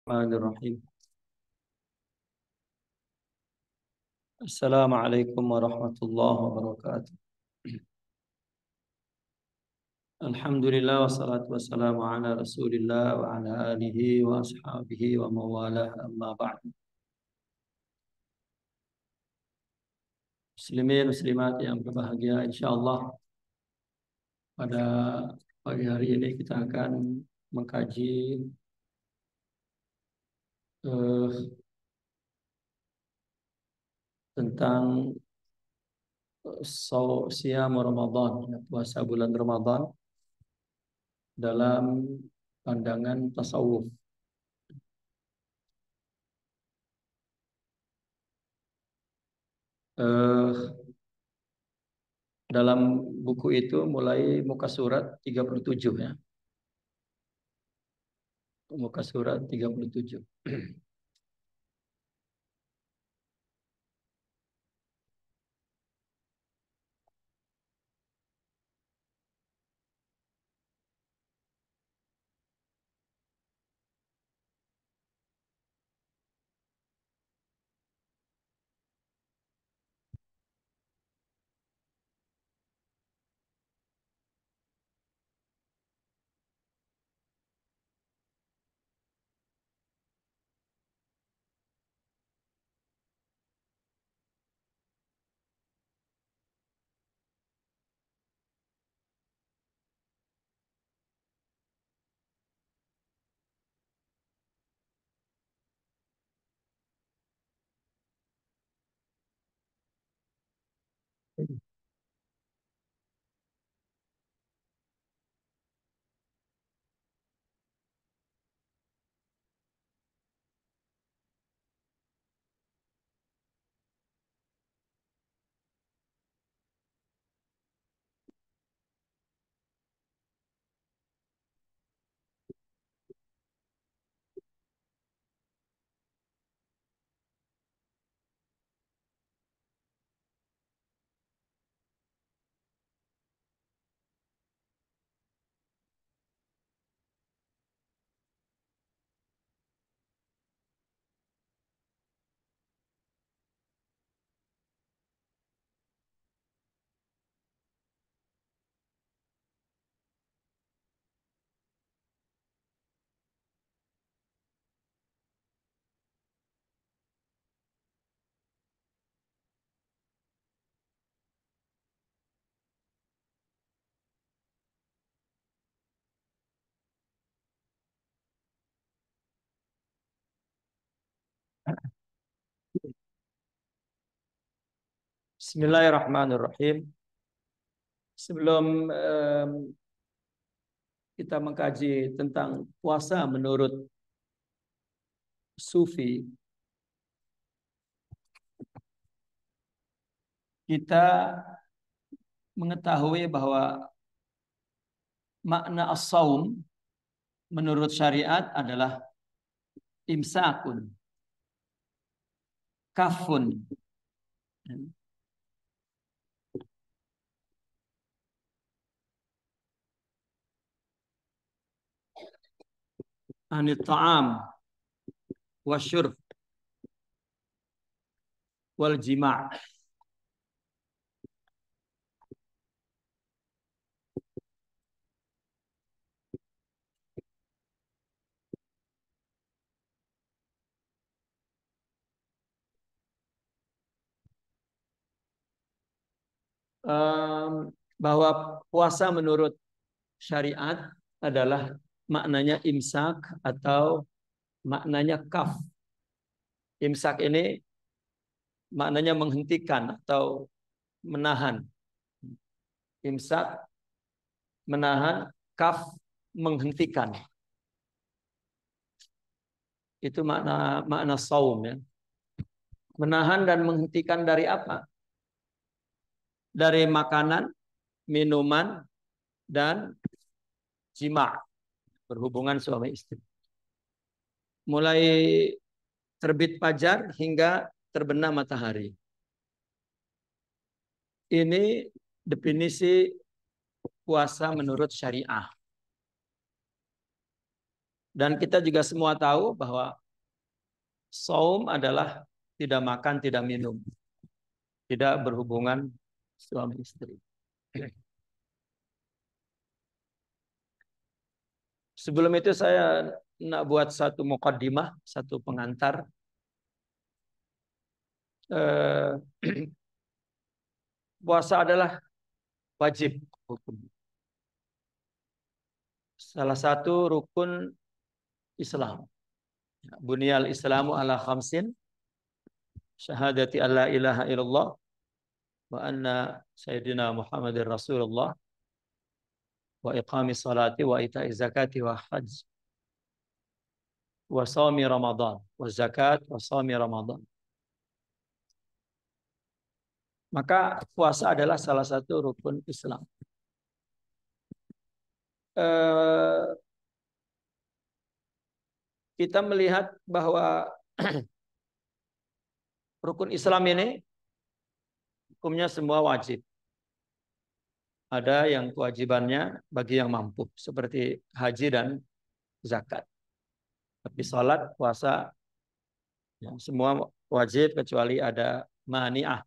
Bismillahirrahmanirrahim. Assalamualaikum warahmatullahi wabarakatuh. Alhamdulillah wassalatu wassalamu ala Rasulillah wa ala alihi wa ashabihi wa mawalah amma ba'd. Muslimin muslimat yang berbahagia, insyaallah pada pagi hari ini kita akan mengkaji tentang siam Ramadan, puasa bulan Ramadan dalam pandangan tasawuf. Dalam buku itu mulai muka surat 37 ya. Muka surat 37. Bismillahirrahmanirrahim. Sebelum kita mengkaji tentang puasa menurut Sufi, kita mengetahui bahwa makna as-saum menurut syariat adalah imsakun, kafun, anit ta'am wasyurb wal jima'. Bahwa puasa menurut syariat adalah maknanya imsak atau maknanya kaf. Imsak ini maknanya menghentikan atau menahan. Imsak menahan, kaf menghentikan. Itu makna saum ya. Menahan dan menghentikan dari apa? Dari makanan, minuman, dan jima', berhubungan suami istri. Mulai terbit fajar hingga terbenam matahari. Ini definisi puasa menurut syariah. Dan kita juga semua tahu bahwa saum adalah tidak makan, tidak minum, tidak berhubungan suami istri. Sebelum itu saya nak buat satu muqaddimah, satu pengantar. Puasa adalah wajib hukum. Salah satu rukun Islam. Bunyal Islamu ala khamsin. Syahadati an la ilaha illallah wa anna sayyidina Muhammadir Rasulullah wa iqami salati wa ita'i zakati wa hajj wa sawmi Ramadan wa zakat wa sawmi Ramadan. Maka puasa adalah salah satu rukun Islam. Kita melihat bahwa rukun Islam ini hukumnya semua wajib. Ada yang kewajibannya bagi yang mampu, seperti haji dan zakat. Tapi salat, puasa, ya, semua wajib kecuali ada mani'ah,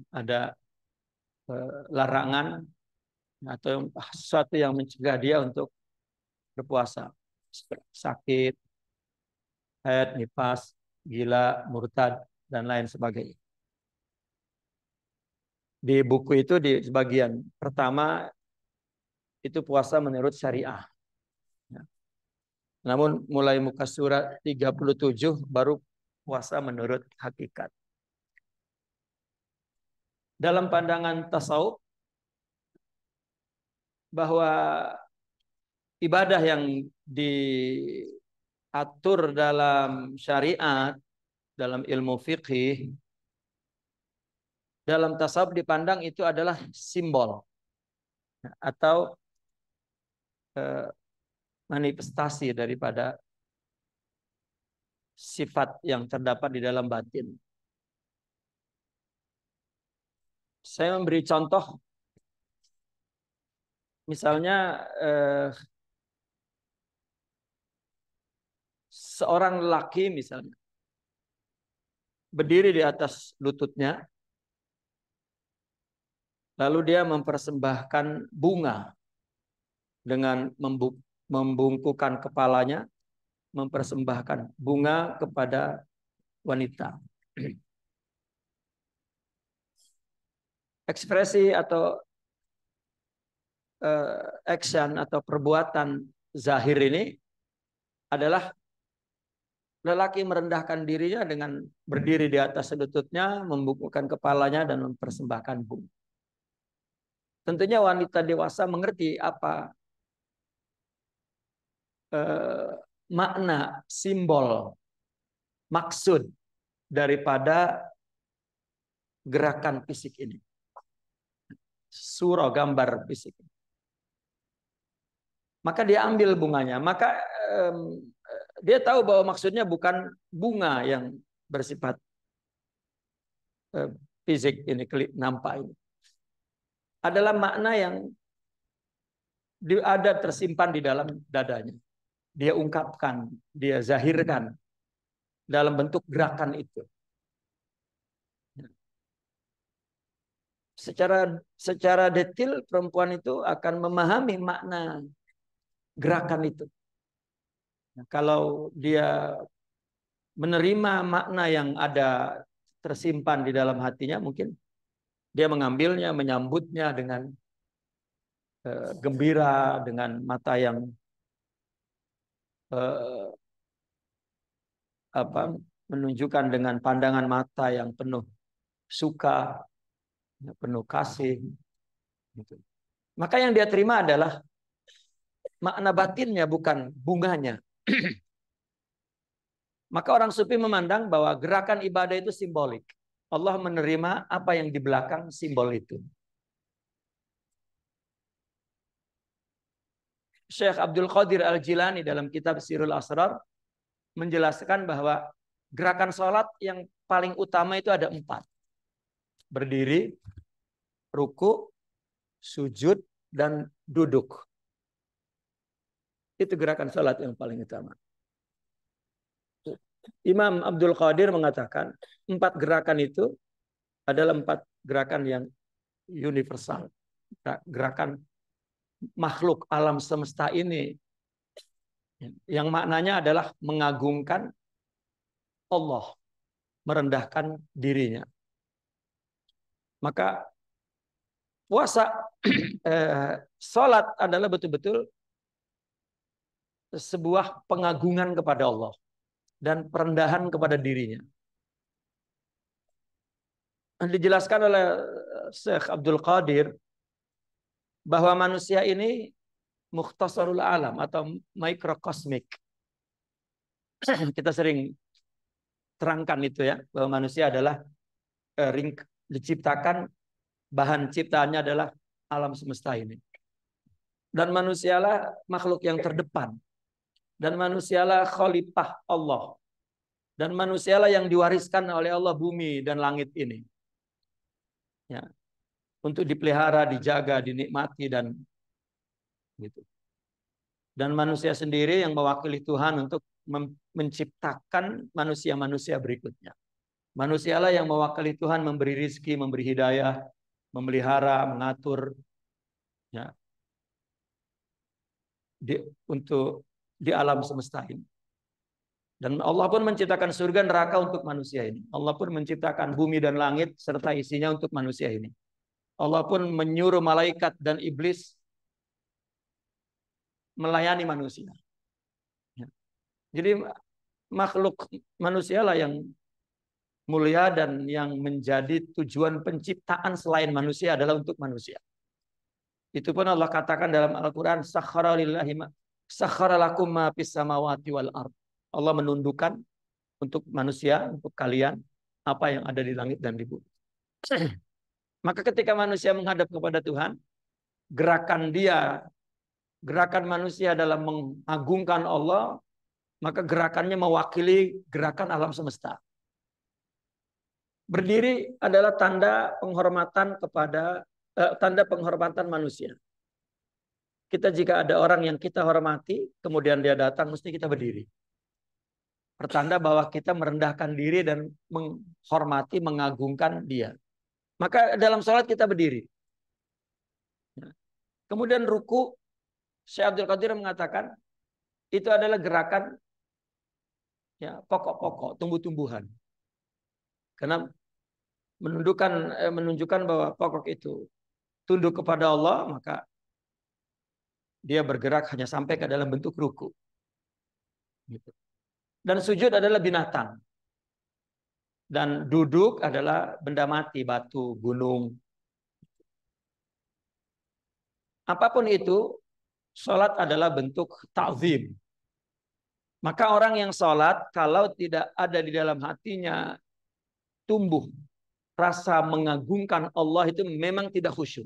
ada larangan atau sesuatu yang mencegah dia untuk berpuasa. Sakit, haid, nifas, gila, murtad, dan lain sebagainya. Di buku itu di sebagian pertama itu puasa menurut syariah. Namun mulai muka surat 37 baru puasa menurut hakikat. Dalam pandangan tasawuf bahwa ibadah yang diatur dalam syariat, dalam ilmu fikih, dalam tasawuf dipandang itu adalah simbol atau manifestasi daripada sifat yang terdapat di dalam batin. Saya memberi contoh, misalnya seorang lelaki misalnya berdiri di atas lututnya, lalu dia mempersembahkan bunga dengan membungkukkan kepalanya, mempersembahkan bunga kepada wanita. Ekspresi atau action atau perbuatan zahir ini adalah lelaki merendahkan dirinya dengan berdiri di atas lututnya, membungkukkan kepalanya dan mempersembahkan bunga. Tentunya wanita dewasa mengerti apa makna, simbol, maksud daripada gerakan fisik ini. Surah gambar fisik. Maka dia ambil bunganya. Maka dia tahu bahwa maksudnya bukan bunga yang bersifat fisik ini, nampak ini. Adalah makna yang ada tersimpan di dalam dadanya. Dia ungkapkan, dia zahirkan dalam bentuk gerakan itu. Secara detail perempuan itu akan memahami makna gerakan itu. Nah, kalau dia menerima makna yang ada tersimpan di dalam hatinya, mungkin dia mengambilnya, menyambutnya dengan gembira, dengan mata yang menunjukkan dengan pandangan mata yang penuh suka, penuh kasih. Gitu. Maka yang dia terima adalah makna batinnya, bukan bunganya. Maka orang sufi memandang bahwa gerakan ibadah itu simbolik. Allah menerima apa yang di belakang simbol itu. Syekh Abdul Qadir Al-Jilani dalam kitab Sirul Asrar menjelaskan bahwa gerakan sholat yang paling utama itu ada 4. Berdiri, ruku, sujud, dan duduk. Itu gerakan salat yang paling utama. Imam Abdul Qadir mengatakan 4 gerakan itu adalah 4 gerakan yang universal. Gerakan makhluk alam semesta ini yang maknanya adalah mengagungkan Allah, merendahkan dirinya. Maka puasa, salat adalah betul-betul sebuah pengagungan kepada Allah dan perendahan kepada dirinya. Dijelaskan oleh Syekh Abdul Qadir bahwa manusia ini mukhtasarul alam atau mikrokosmik. Kita sering terangkan itu ya, bahwa manusia adalah diciptakan, bahan ciptaannya adalah alam semesta ini. Dan manusialah makhluk yang terdepan. Dan manusialah khalifah Allah. Dan manusialah yang diwariskan oleh Allah bumi dan langit ini. Ya, untuk dipelihara, dijaga, dinikmati dan gitu. Dan manusia sendiri yang mewakili Tuhan untuk menciptakan manusia-manusia berikutnya. Manusialah yang mewakili Tuhan memberi rizki, memberi hidayah, memelihara, mengatur, ya, di alam semesta ini. Dan Allah pun menciptakan surga neraka untuk manusia ini. Allah pun menciptakan bumi dan langit serta isinya untuk manusia ini. Allah pun menyuruh malaikat dan iblis melayani manusia. Ya. Jadi makhluk manusialah yang mulia dan yang menjadi tujuan penciptaan selain manusia adalah untuk manusia. Itu pun Allah katakan dalam Al-Quran, sakhara lakum ma fis samawati wal ard. Allah menundukkan untuk manusia, untuk kalian, apa yang ada di langit dan di bumi. Maka ketika manusia menghadap kepada Tuhan, gerakan manusia dalam mengagungkan Allah, maka gerakannya mewakili gerakan alam semesta. Berdiri adalah tanda penghormatan manusia. Kita jika ada orang yang kita hormati, kemudian dia datang, mesti kita berdiri. Pertanda bahwa kita merendahkan diri dan menghormati, mengagungkan dia. Maka dalam sholat kita berdiri. Kemudian ruku, Syekh Abdul Qadir mengatakan, itu adalah gerakan ya, pokok-pokok, tumbuh-tumbuhan. Karena menunjukkan bahwa pokok itu tunduk kepada Allah, maka dia bergerak hanya sampai ke dalam bentuk ruku. Gitu. Dan sujud adalah binatang. Dan duduk adalah benda mati, batu, gunung. Apapun itu, sholat adalah bentuk ta'zim. Maka orang yang sholat, kalau tidak ada di dalam hatinya tumbuh rasa mengagungkan Allah, itu memang tidak khusyuk.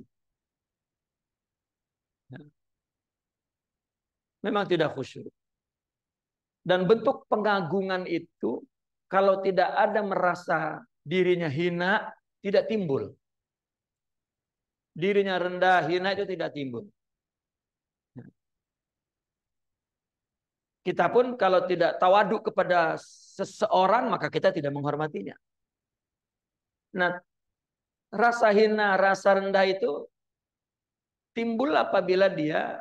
Memang tidak khusyuk. Dan bentuk pengagungan itu, kalau tidak ada merasa dirinya hina, tidak timbul. Dirinya rendah, hina itu tidak timbul. Kita pun kalau tidak tawaduk kepada seseorang, maka kita tidak menghormatinya. Nah, rasa hina, rasa rendah itu timbul apabila dia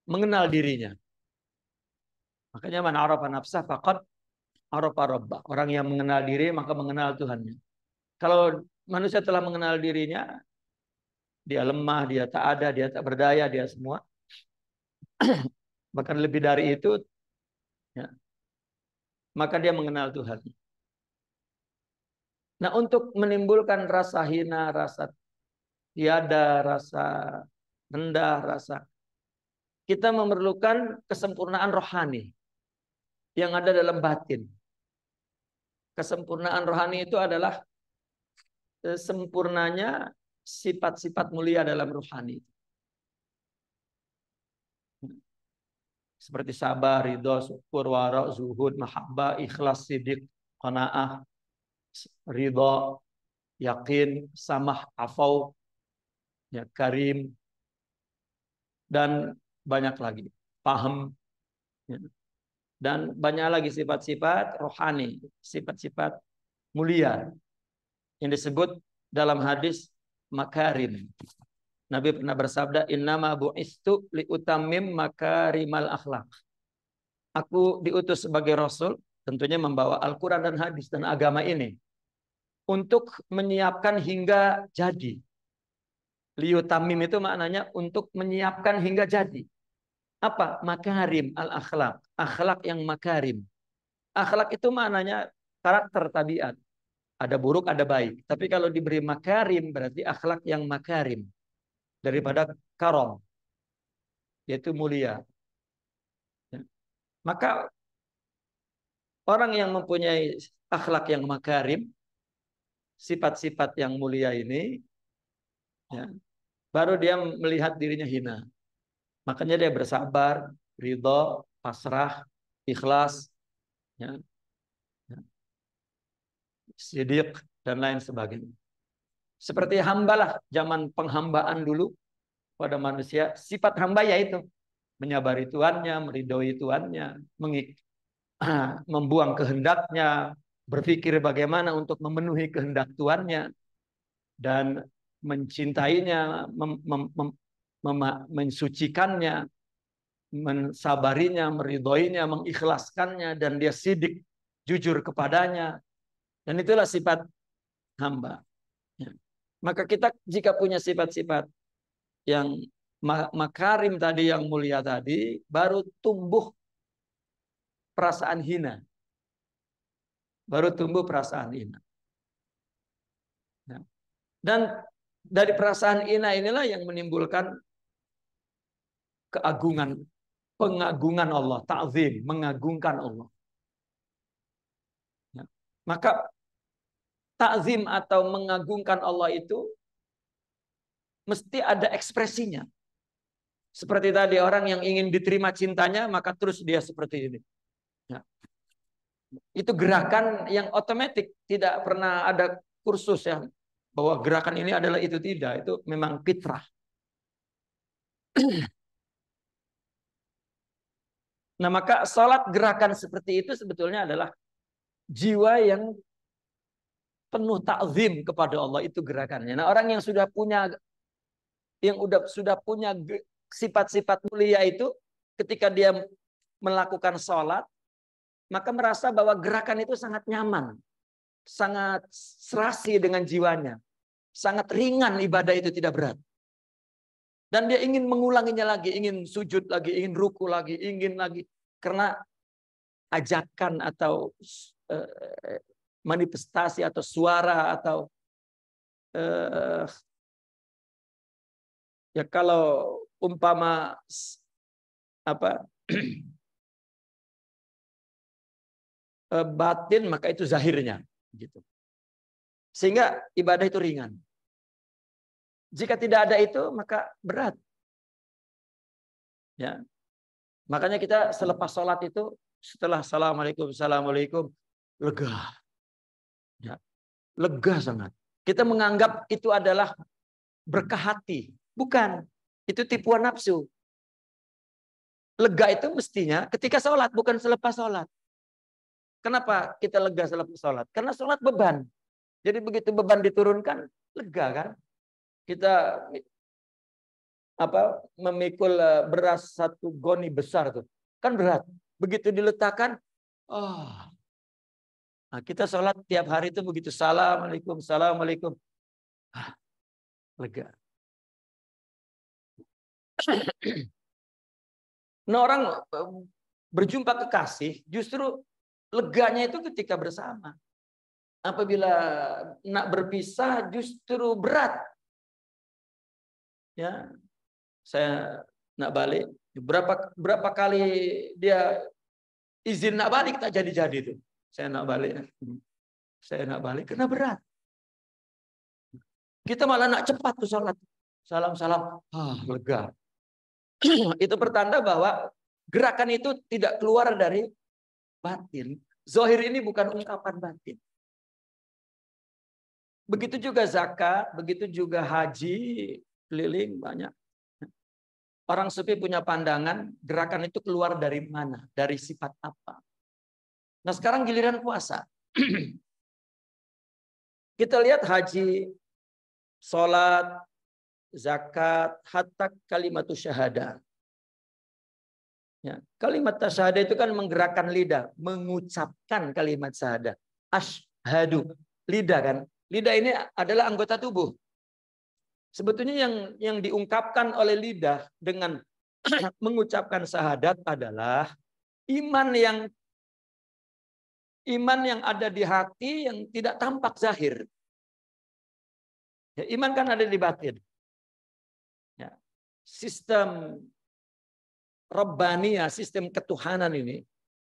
mengenal dirinya. Makanya man arafa nafsah faqad arafa rabbah. Orang yang mengenal diri maka mengenal Tuhannya. Kalau manusia telah mengenal dirinya, dia lemah, dia tak ada, dia tak berdaya, dia semua. Bahkan lebih dari itu, ya, maka dia mengenal Tuhan. Nah, untuk menimbulkan rasa hina, rasa tiada, rasa rendah, rasa, kita memerlukan kesempurnaan rohani yang ada dalam batin. Kesempurnaan rohani itu adalah sempurnanya sifat-sifat mulia dalam rohani. Seperti sabar, ridho, syukur, wara, zuhud, mahabbah, ikhlas, sidik, qanaah, ridho, yakin, samah, afau, ya, karim. dan banyak lagi. Paham. Ya. Dan banyak lagi sifat-sifat rohani, sifat-sifat mulia yang disebut dalam hadis makarim. Nabi pernah bersabda, innama bu'istu liutammim makarimal akhlak. Aku diutus sebagai rasul, tentunya membawa Al-Quran dan hadis dan agama ini untuk menyiapkan hingga jadi. Liutamim itu maknanya untuk menyiapkan hingga jadi. Apa? Makarim al-akhlak. Akhlak yang makarim. Akhlak itu maknanya karakter, tabiat. Ada buruk, ada baik. Tapi kalau diberi makarim berarti akhlak yang makarim. Daripada karom. Yaitu mulia. Maka orang yang mempunyai akhlak yang makarim, sifat-sifat yang mulia ini, ya, baru dia melihat dirinya hina. Makanya dia bersabar, ridho, pasrah, ikhlas, ya, sidik, dan lain sebagainya. Seperti hambalah zaman penghambaan dulu pada manusia, sifat hamba yaitu menyabari Tuannya, meridhoi Tuannya, membuang kehendaknya, berpikir bagaimana untuk memenuhi kehendak Tuannya, dan mencintainya, mensucikannya, mensabarinya, meridhoinya, mengikhlaskannya, dan dia sidik, jujur kepadanya. Dan itulah sifat hamba. Ya. Maka kita jika punya sifat-sifat yang makarim tadi, yang mulia tadi, baru tumbuh perasaan hina. Baru tumbuh perasaan hina. Ya. Dan dari perasaan hina inilah yang menimbulkan keagungan, pengagungan Allah, ta'zim, mengagungkan Allah. Ya. Maka ta'zim atau mengagungkan Allah itu mesti ada ekspresinya. Seperti tadi orang yang ingin diterima cintanya, maka terus dia seperti ini. Ya. Itu gerakan yang otomatis, tidak pernah ada kursus ya bahwa gerakan ini adalah itu, tidak. Itu memang fitrah. Nah, maka sholat gerakan seperti itu sebetulnya adalah jiwa yang penuh ta'zim kepada Allah, itu gerakannya. Nah, orang yang sudah punya sifat-sifat mulia itu, ketika dia melakukan sholat, maka merasa bahwa gerakan itu sangat nyaman, sangat serasi dengan jiwanya, sangat ringan, ibadah itu tidak berat. Dan dia ingin mengulanginya lagi, ingin sujud lagi, ingin ruku lagi, ingin lagi. Karena ajakan atau manifestasi atau suara atau ya kalau umpama apa batin, maka itu zahirnya gitu. Sehingga ibadah itu ringan. Jika tidak ada itu maka berat. Ya. Makanya kita selepas sholat itu, setelah assalamualaikum, lega. Ya. Lega sangat. Kita menganggap itu adalah berkah hati. Bukan. Itu tipuan nafsu. Lega itu mestinya ketika sholat, bukan selepas sholat. Kenapa kita lega selepas sholat? Karena sholat beban. Jadi begitu beban diturunkan, lega kan? Kita memikul beras 1 goni besar tuh. Kan berat. Begitu diletakkan, nah, kita sholat tiap hari itu begitu assalamualaikum. Lega. Nah, orang berjumpa kekasih justru leganya itu ketika bersama. Apabila nak berpisah justru berat. Ya, saya nak balik. Berapa kali dia izin nak balik tak jadi itu. Saya nak balik karena berat. Kita malah nak cepat tuh sholat. Salam, lega. Itu pertanda bahwa gerakan itu tidak keluar dari batin. Zahir ini bukan ungkapan batin. Begitu juga zakat, begitu juga haji, keliling banyak. Orang sufi punya pandangan gerakan itu keluar dari mana, dari sifat apa. Nah sekarang giliran puasa. Kita lihat haji, sholat, zakat, hatta kalimat syahadah. Ya, kalimat syahadah itu kan menggerakkan lidah, mengucapkan kalimat syahadah. Asyhadu, lidah kan. Lidah ini adalah anggota tubuh. Sebetulnya yang diungkapkan oleh lidah dengan mengucapkan syahadat adalah iman yang ada di hati yang tidak tampak zahir. Ya, iman kan ada di batin. Ya, sistem Rabbaniyah, sistem ketuhanan ini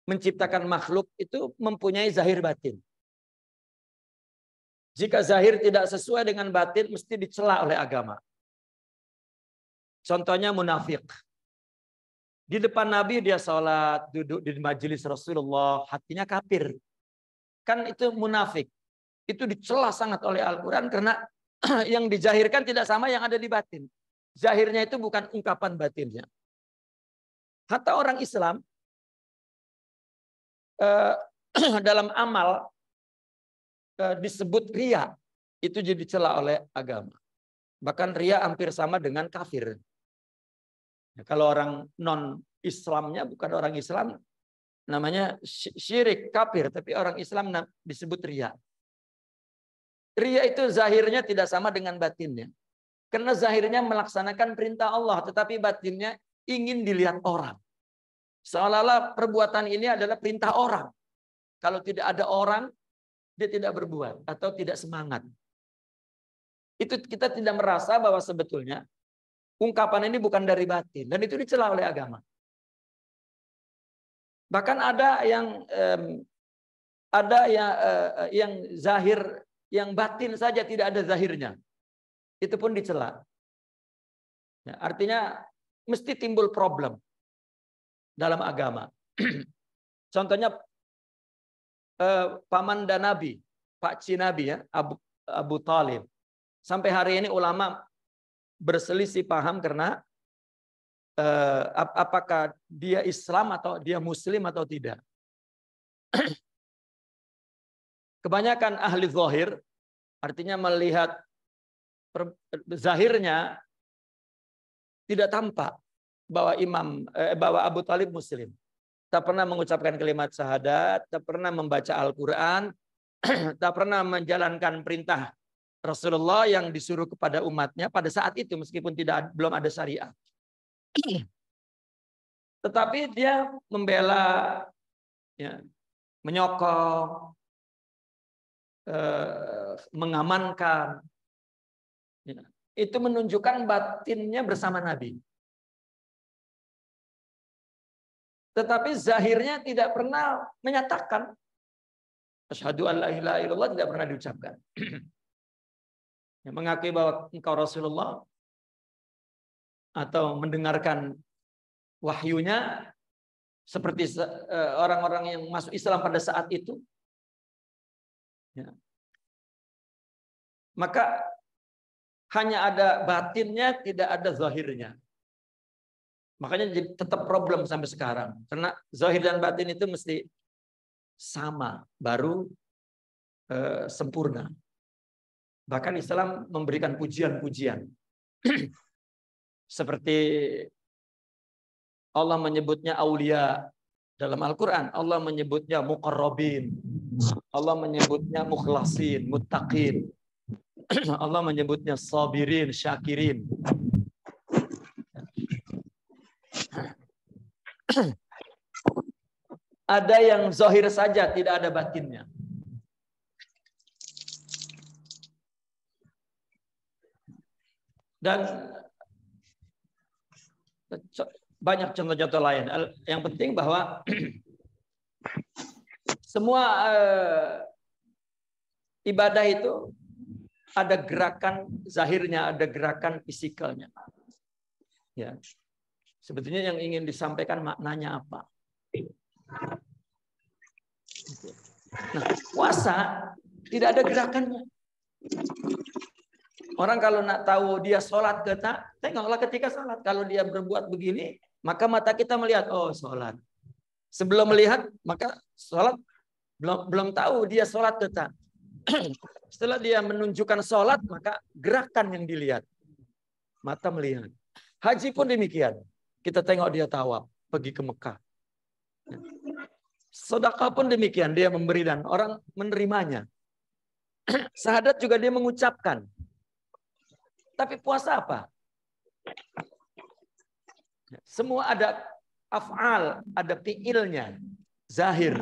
menciptakan makhluk itu mempunyai zahir batin. Jika zahir tidak sesuai dengan batin, mesti dicela oleh agama. Contohnya munafik. Di depan Nabi dia sholat, duduk di majelis Rasulullah, hatinya kafir. Kan itu munafik. Itu dicela sangat oleh Al-Quran karena yang dijahirkan tidak sama yang ada di batin. Zahirnya itu bukan ungkapan batinnya. Hatta orang Islam dalam amal disebut ria, itu jadi dicela oleh agama. Bahkan ria hampir sama dengan kafir. Ya, kalau orang non Islamnya bukan orang Islam, namanya syirik, kafir, tapi orang Islam disebut ria. Ria itu zahirnya tidak sama dengan batinnya. Karena zahirnya melaksanakan perintah Allah, tetapi batinnya ingin dilihat orang. Seolah-olah perbuatan ini adalah perintah orang. Kalau tidak ada orang, dia tidak berbuat atau tidak semangat. Itu kita tidak merasa bahwa sebetulnya ungkapan ini bukan dari batin, dan itu dicela oleh agama. Bahkan ada yang zahir, yang batin saja tidak ada zahirnya. Itu pun dicela. Ya, artinya mesti timbul problem dalam agama. Contohnya paman dan Nabi, Pak Nabi ya, Abu Talib. Sampai hari ini ulama berselisih paham karena apakah dia Islam atau dia Muslim atau tidak. Kebanyakan ahli zahir, artinya melihat zahirnya tidak tampak bahwa Abu Talib Muslim. Tak pernah mengucapkan kalimat syahadat, tak pernah membaca Al-Quran, tak pernah menjalankan perintah Rasulullah yang disuruh kepada umatnya pada saat itu meskipun belum ada syariat. Tetapi dia membela, ya, menyokong, mengamankan. Ya. Itu menunjukkan batinnya bersama Nabi. Tetapi zahirnya tidak pernah menyatakan. Asyhadu an la ilaha illallah tidak pernah diucapkan. Yang mengakui bahwa engkau Rasulullah atau mendengarkan wahyunya seperti orang-orang yang masuk Islam pada saat itu. Ya. Maka hanya ada batinnya, tidak ada zahirnya. Makanya jadi tetap problem sampai sekarang. Karena zahir dan batin itu mesti sama, baru sempurna. Bahkan Islam memberikan pujian-pujian. Seperti Allah menyebutnya aulia dalam Al-Quran. Allah menyebutnya muqarrabin. Allah menyebutnya mukhlasin, muttaqin. Allah menyebutnya sabirin, syakirin. Ada yang zahir saja, tidak ada batinnya. Dan banyak contoh-contoh lain. Yang penting bahwa semua ibadah itu ada gerakan zahirnya, ada gerakan fisikalnya. Ya. Sebetulnya yang ingin disampaikan maknanya apa? Nah, puasa tidak ada gerakannya. Orang kalau nak tahu dia sholat ke tak, tengoklah ketika sholat. Kalau dia berbuat begini, maka mata kita melihat, oh sholat. Sebelum melihat, maka sholat belum tahu dia sholat ke tak. Setelah dia menunjukkan sholat, maka gerakan yang dilihat. Mata melihat. Haji pun demikian. Kita tengok dia tawaf, pergi ke Mekah. Sedekah pun demikian, dia memberi dan orang menerimanya. Syahadat juga dia mengucapkan. Tapi puasa apa? Semua ada af'al, ada fi'ilnya. Zahir.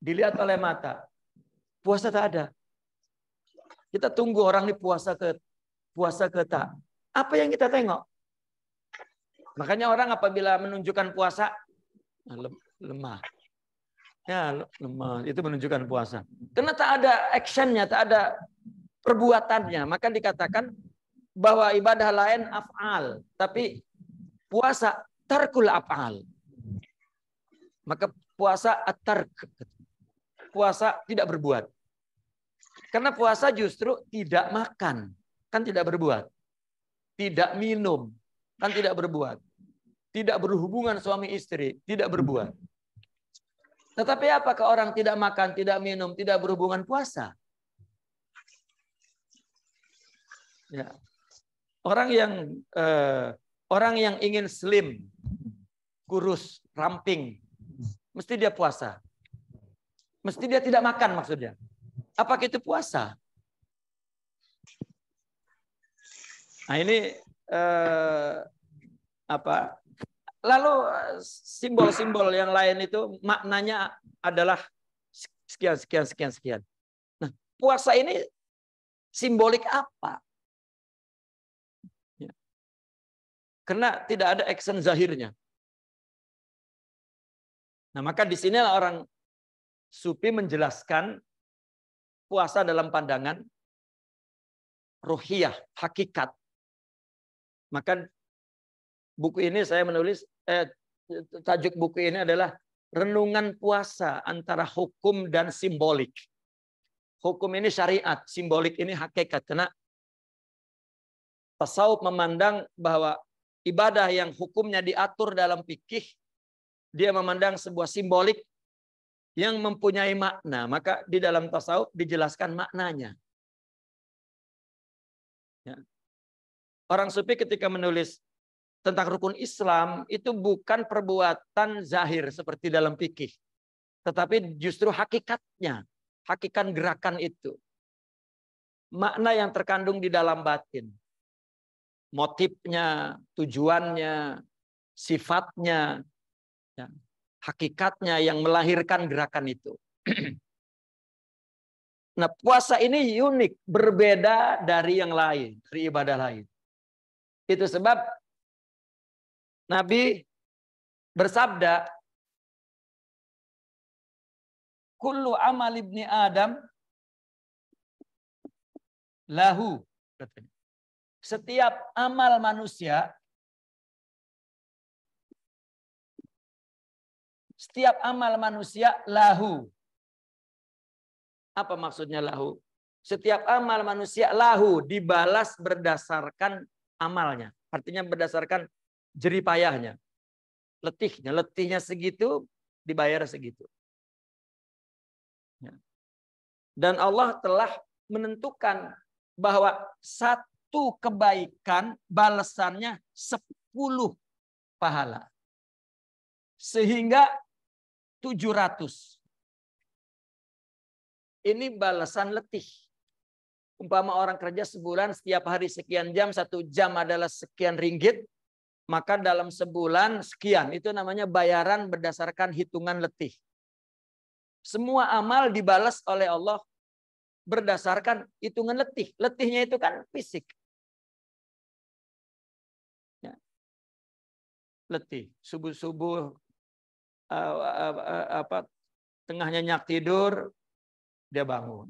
Dilihat oleh mata. Puasa tak ada. Kita tunggu orang ini puasa ke tak. Apa yang kita tengok? Makanya orang apabila menunjukkan puasa, lemah. Ya, lemah. Itu menunjukkan puasa. Karena tak ada actionnya, tak ada perbuatannya. Maka dikatakan bahwa ibadah lain af'al. Tapi puasa tarkul af'al. Maka puasa at-tark. Puasa tidak berbuat. Karena puasa justru tidak makan. Kan tidak berbuat. Tidak minum. Kan tidak berbuat. Tidak berhubungan suami istri. Tidak berbuat. Tetapi apakah orang tidak makan, tidak minum, tidak berhubungan puasa? Ya. Orang yang ingin slim, kurus, ramping, mesti dia puasa. Mesti dia tidak makan maksudnya. Apakah itu puasa? Nah ini apa? Lalu simbol-simbol yang lain itu maknanya adalah sekian. Nah, puasa ini simbolik apa? Ya. Karena tidak ada action zahirnya. Nah, maka di sinilah orang Sufi menjelaskan puasa dalam pandangan ruhiyah, hakikat. Maka buku ini saya menulis, tajuk buku ini adalah renungan puasa antara hukum dan simbolik. Hukum ini syariat, simbolik ini hakikat. Karena tasawuf memandang bahwa ibadah yang hukumnya diatur dalam fikih, dia memandang sebuah simbolik yang mempunyai makna. Maka di dalam tasawuf dijelaskan maknanya. Ya. Orang Sufi ketika menulis tentang rukun Islam itu bukan perbuatan zahir seperti dalam fikih, tetapi justru hakikatnya, hakikat gerakan itu, makna yang terkandung di dalam batin, motifnya, tujuannya, sifatnya, ya, hakikatnya yang melahirkan gerakan itu. Nah, puasa ini unik, berbeda dari yang lain, dari ibadah lain. Itu sebab Nabi bersabda, kullu amal ibni Adam lahu. Setiap amal manusia, lahu. Apa maksudnya lahu? Setiap amal manusia lahu, dibalas berdasarkan amalnya. Artinya berdasarkan jerih payahnya, letihnya segitu, dibayar segitu. Dan Allah telah menentukan bahwa satu kebaikan balasannya 10 pahala. Sehingga 700. Ini balasan letih. Umpama orang kerja sebulan, setiap hari sekian jam, 1 jam adalah sekian ringgit. Maka dalam sebulan sekian, itu namanya bayaran berdasarkan hitungan letih. Semua amal dibalas oleh Allah berdasarkan hitungan letih. Letihnya itu kan fisik. Ya. Letih, subuh-subuh tengah nyenyak tidur, dia bangun.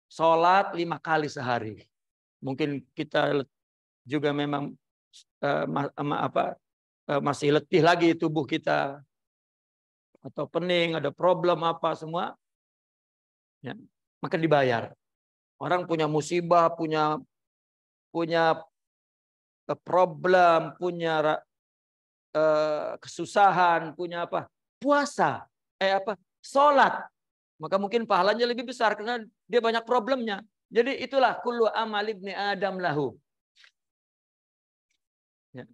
Sholat 5 kali sehari. Mungkin kita juga memang masih letih lagi tubuh kita, atau pening, ada problem apa semua, ya, maka dibayar. Orang punya musibah, punya punya problem, punya kesusahan, punya apa? Puasa, sholat. Maka mungkin pahalanya lebih besar karena dia banyak problemnya. Jadi itulah kullu amal ibni Adam lahu. Ya.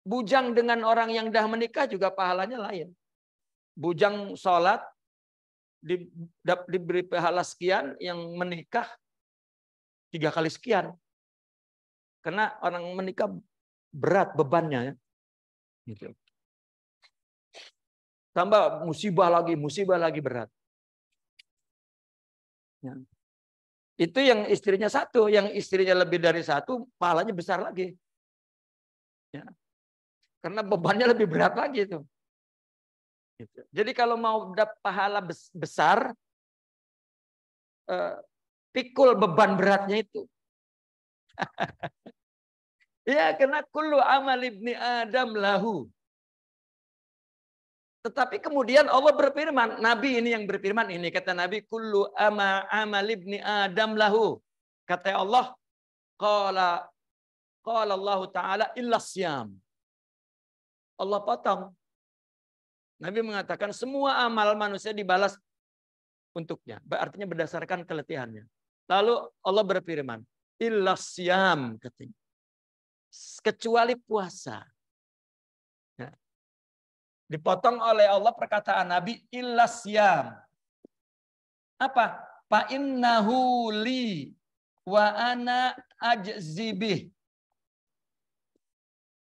Bujang dengan orang yang dah menikah juga pahalanya lain. Bujang sholat diberi pahala sekian, yang menikah 3 kali sekian. Karena orang menikah berat bebannya. Ya. Gitu. Tambah musibah lagi berat. Ya. Itu yang istrinya 1, yang istrinya lebih dari 1, pahalanya besar lagi. Ya. Karena bebannya lebih berat lagi itu. Gitu. Jadi kalau mau dapat pahala besar, pikul beban beratnya itu. Ya, karena kullu amal ibni Adam lahu. Tetapi kemudian Allah berfirman, Nabi ini yang berfirman ini, kata Nabi, kullu amal ibni Adam lahu. Kata Allah, qala Allah Ta'ala illa syam. Allah potong. Nabi mengatakan semua amal manusia dibalas untuknya. Artinya berdasarkan keletihannya. Lalu Allah berfirman, illa syam, katanya. Kecuali puasa. Ya. Dipotong oleh Allah perkataan Nabi illa syam. Apa? Fa innahu li wa ana ajzibih.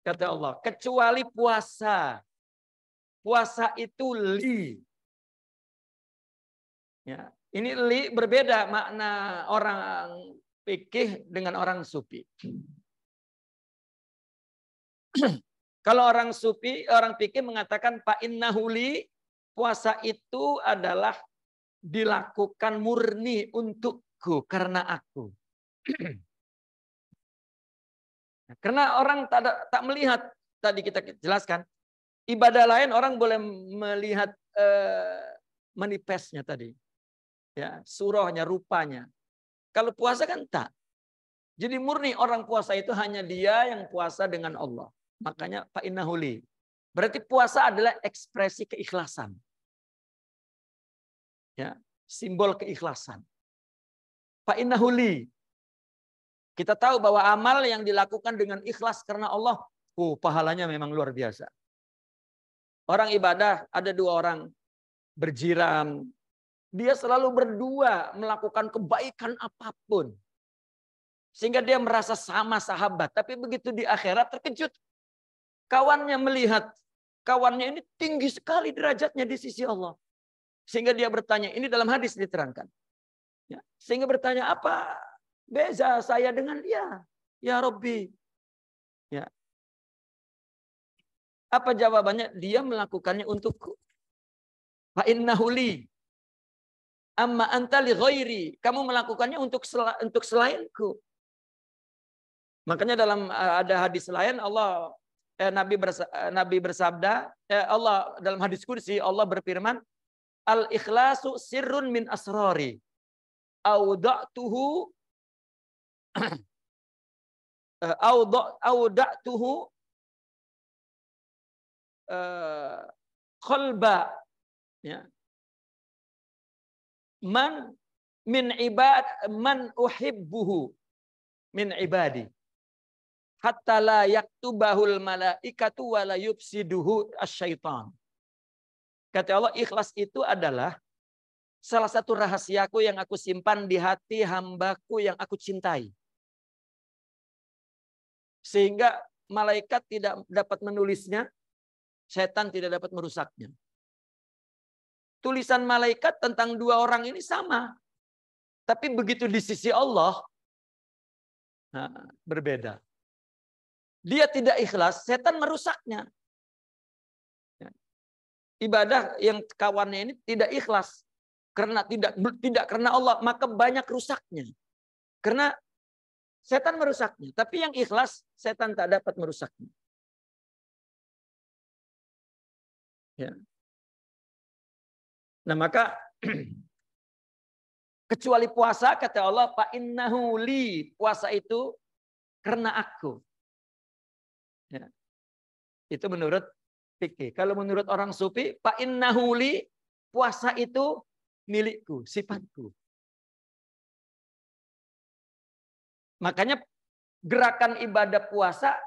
Kata Allah, kecuali puasa. Puasa itu li. Ya. Ini li berbeda makna orang fikih dengan orang sufi. Kalau orang sufi, orang fikih mengatakan fa innahu li, puasa itu adalah dilakukan murni untukku karena aku. Karena orang tak melihat, tadi kita jelaskan, ibadah lain orang boleh melihat manifestnya tadi, ya, surahnya, rupanya. Kalau puasa kan tak. Jadi murni orang puasa itu hanya dia yang puasa dengan Allah. Makanya fa innahu li. Berarti puasa adalah ekspresi keikhlasan. Ya, simbol keikhlasan. Fa innahu li. Kita tahu bahwa amal yang dilakukan dengan ikhlas karena Allah, pahalanya memang luar biasa. Orang ibadah ada 2 orang berjiran. Dia selalu berdua melakukan kebaikan apapun. Sehingga dia merasa sama sahabat. Tapi begitu di akhirat terkejut. Kawannya melihat kawannya ini tinggi sekali derajatnya di sisi Allah. Sehingga dia bertanya, ini dalam hadis diterangkan. Ya, sehingga bertanya, apa beza saya dengan dia? Ya Rabbi. Ya. Apa jawabannya? Dia melakukannya untukku. Fa innahu li. Amma anta li ghairi. Kamu melakukannya untuk selainku. Makanya dalam ada hadis lain Nabi bersabda, Allah dalam hadis kursi Allah berfirman, al ikhlasu sirrun min asrari. Auda'tuhu qalba, ya, man uhibbuhu min ibadi hatta la yaktubahul malaikatu wa la yufsiduhu asyaitan. Kata Allah, ikhlas itu adalah salah satu rahasiaku yang aku simpan di hati hambaku yang aku cintai. Sehingga malaikat tidak dapat menulisnya, setan tidak dapat merusaknya. Tulisan malaikat tentang 2 orang ini sama. Tapi begitu di sisi Allah, berbeda. Dia tidak ikhlas, setan merusaknya. Ibadah yang kawannya ini tidak ikhlas. Karena tidak karena Allah, maka banyak rusaknya. Karena setan merusaknya. Tapi yang ikhlas, setan tak dapat merusaknya. Ya. Nah maka Kecuali puasa, kata Allah, fa innahu li. Puasa itu karena aku. Ya. Itu menurut fikih. Kalau menurut orang sufi, fa innahu li, puasa itu milikku, sifatku. Makanya gerakan ibadah puasa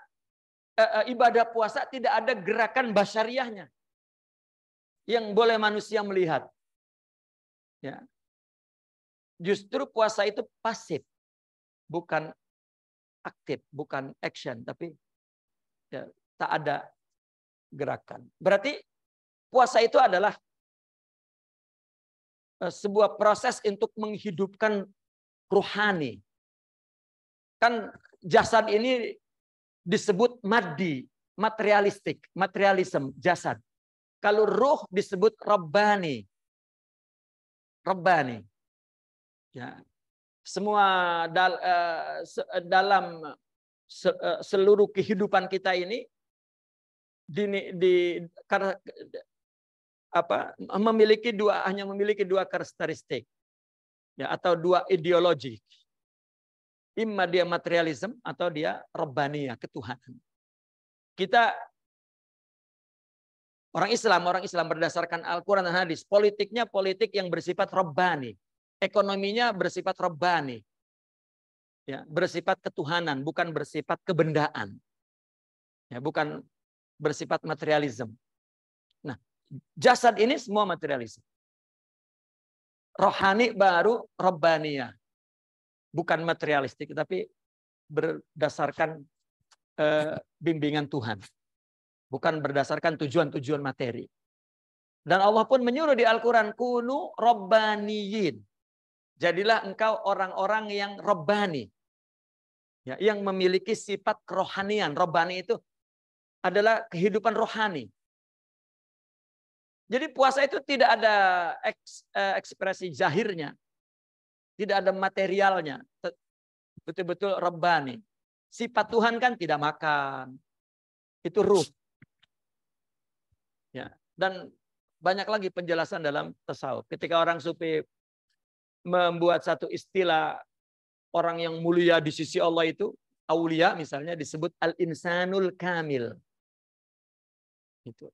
tidak ada gerakan basyariahnya yang boleh manusia melihat. Ya. Justru puasa itu pasif, bukan aktif, bukan action, tapi ya, tak ada gerakan. Berarti puasa itu adalah sebuah proses untuk menghidupkan rohani. Kan jasad ini disebut maddi, materialistik, materialism, jasad. Kalau ruh disebut rabbani. Rabbani. Ya. Semua dalam seluruh kehidupan kita ini hanya memiliki dua karakteristik, ya, atau dua ideologi. Imma dia materialisme atau dia rabbaniyah, ketuhanan. Kita orang Islam berdasarkan Al-Quran dan hadis, politiknya politik yang bersifat rabbani. Ekonominya bersifat rabbani. Ya, bersifat ketuhanan, bukan bersifat kebendaan. Ya, bukan bersifat materialisme. Nah, jasad ini semua materialisme. Rohani baru rabbaniyah. Bukan materialistik, tapi berdasarkan bimbingan Tuhan. Bukan berdasarkan tujuan-tujuan materi. Dan Allah pun menyuruh di Al-Quran, kunu rabbaniyin. Jadilah engkau orang-orang yang rabbani. Ya, yang memiliki sifat kerohanian. Rabbani itu adalah kehidupan rohani. Jadi puasa itu tidak ada ekspresi zahirnya. Tidak ada materialnya. Betul-betul rabbani. Sifat Tuhan kan tidak makan. Itu ruh. Ya, dan banyak lagi penjelasan dalam tasawuf. Ketika orang sufi membuat satu istilah orang yang mulia di sisi Allah itu, aulia misalnya disebut al-insanul kamil. Itu.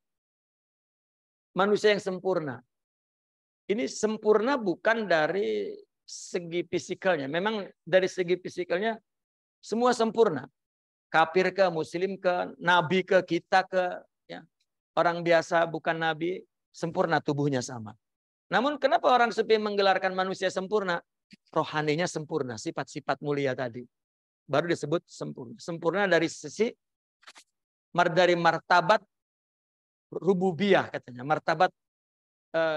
Manusia yang sempurna. Ini sempurna bukan dari segi fisikalnya. Memang dari segi fisikalnya semua sempurna. Kafir ke, muslim ke, nabi ke, kita ke, ya. Orang biasa bukan nabi, sempurna tubuhnya sama. Namun kenapa orang sufi menggelarkan manusia sempurna? Rohaninya sempurna, sifat-sifat mulia tadi. Baru disebut sempurna. Sempurna dari sisi dari martabat rububiyah katanya, martabat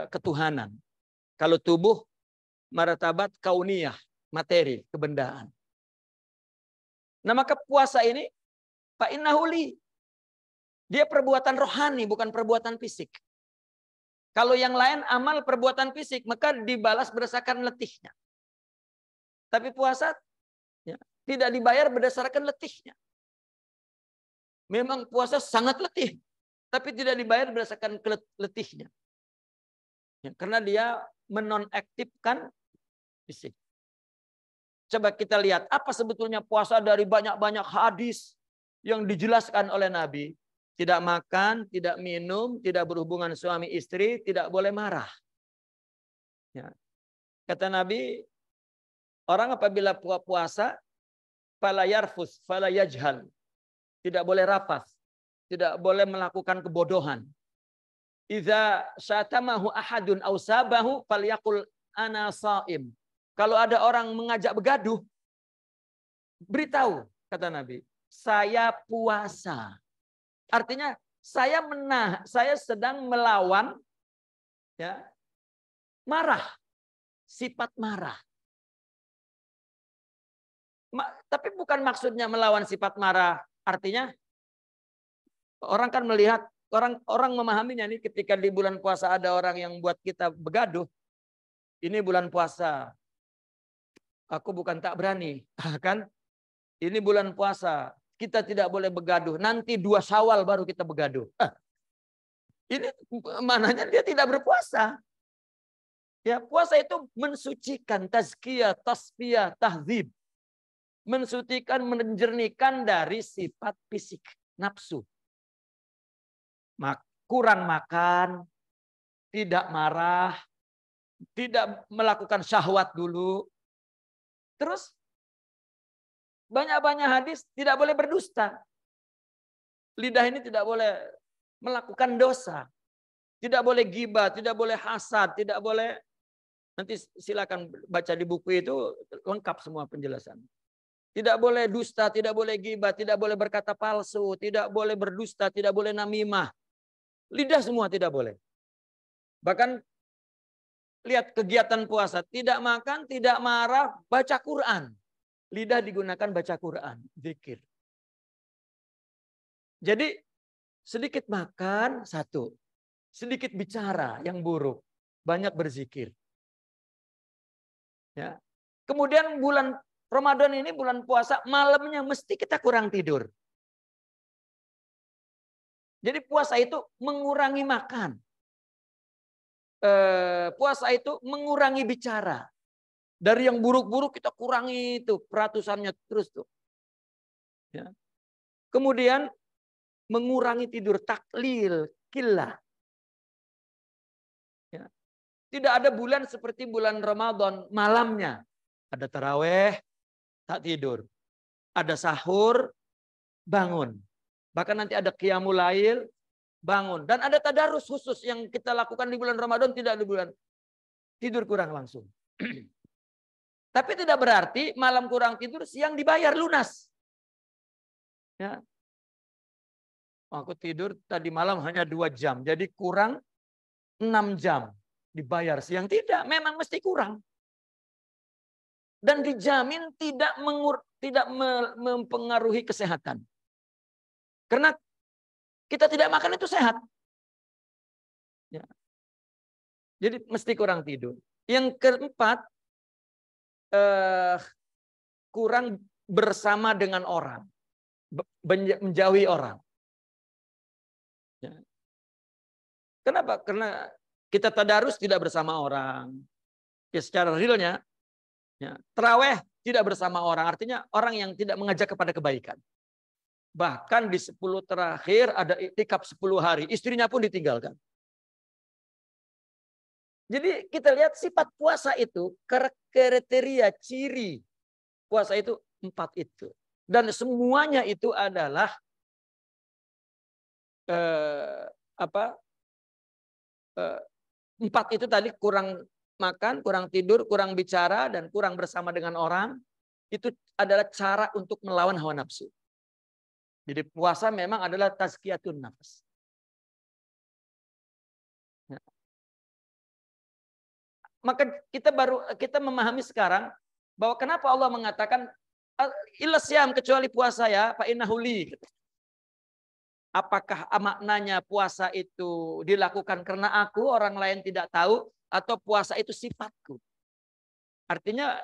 ketuhanan. Kalau tubuh, martabat kauniyah, materi, kebendaan. Nah, maka puasa ini fa innahu li. Dia perbuatan rohani, bukan perbuatan fisik. Kalau yang lain amal perbuatan fisik, maka dibalas berdasarkan letihnya. Tapi puasa ya, tidak dibayar berdasarkan letihnya. Memang puasa sangat letih, tapi tidak dibayar berdasarkan letihnya. Ya, karena dia menonaktifkan fisik. Coba kita lihat apa sebetulnya puasa dari banyak-banyak hadis yang dijelaskan oleh Nabi. Tidak makan, tidak minum, tidak berhubungan suami istri, tidak boleh marah. Ya. Kata Nabi, orang apabila puasa, fala yarfus, fala yajhal. Tidak boleh rafas, tidak boleh melakukan kebodohan. Idza syatamahu ahadun aw sabahu falyaqul ana shaim. Kalau ada orang mengajak begaduh, beritahu, kata Nabi, saya puasa. Artinya saya sedang melawan ya, marah, sifat marah. Tapi bukan maksudnya melawan sifat marah. Artinya orang kan melihat, orang memahaminya nih ketika di bulan puasa ada orang yang buat kita begaduh. Ini bulan puasa. Aku bukan tak berani. Kan? Ini bulan puasa. Kita tidak boleh begaduh. Nanti 2 Syawal baru kita begaduh. Ini mananya dia tidak berpuasa. Ya, puasa itu mensucikan, tazkiyah, tasfiyah, tahdzib. Mensucikan, menjernihkan dari sifat fisik, nafsu. Kurang makan, tidak marah, tidak melakukan syahwat dulu. Terus banyak-banyak hadis tidak boleh berdusta. Lidah ini tidak boleh melakukan dosa. Tidak boleh ghibah, tidak boleh hasad, tidak boleh. Nanti silakan baca di buku itu lengkap semua penjelasan. Tidak boleh dusta, tidak boleh ghibah, tidak boleh berkata palsu, tidak boleh berdusta, tidak boleh namimah. Lidah semua tidak boleh. Bahkan lihat kegiatan puasa, tidak makan, tidak marah, baca Quran. Lidah digunakan baca Quran, zikir. Jadi sedikit makan satu, sedikit bicara yang buruk, banyak berzikir. Ya. Kemudian bulan Ramadan ini bulan puasa, malamnya mesti kita kurang tidur. Jadi puasa itu mengurangi makan. Puasa itu mengurangi bicara. Dari yang buruk-buruk kita kurangi itu peratusannya terus tuh. Ya. Kemudian mengurangi tidur, taklil, qillah. Ya. Tidak ada bulan seperti bulan Ramadan malamnya. Ada taraweh, tak tidur. Ada sahur, bangun. Bahkan nanti ada qiyamul lail, bangun. Dan ada tadarus khusus yang kita lakukan di bulan Ramadan, tidak di bulan tidur kurang langsung. Tapi tidak berarti malam kurang tidur, siang dibayar lunas. Ya. Aku tidur tadi malam hanya 2 jam, jadi kurang 6 jam. Dibayar siang, tidak, memang mesti kurang. Dan dijamin tidak mempengaruhi kesehatan. Karena kita tidak makan itu sehat. Ya. Jadi mesti kurang tidur. Yang keempat, kurang bersama dengan orang. Menjauhi orang. Ya. Kenapa? Karena kita tadarus tidak bersama orang. Ya, secara realnya, ya, taraweh tidak bersama orang. Artinya orang yang tidak mengajak kepada kebaikan. Bahkan di 10 terakhir ada iktikaf 10 hari. Istrinya pun ditinggalkan. Jadi kita lihat sifat puasa itu, kriteria ciri puasa itu 4 itu. Dan semuanya itu adalah 4 itu tadi, kurang makan, kurang tidur, kurang bicara, dan kurang bersama dengan orang. Itu adalah cara untuk melawan hawa nafsu. Jadi puasa memang adalah tazkiyatun nafs. Ya. Maka kita memahami sekarang bahwa kenapa Allah mengatakan illa syam, kecuali puasa ya, fa innahu li. Apakah maknanya puasa itu dilakukan karena aku, orang lain tidak tahu, atau puasa itu sifatku? Artinya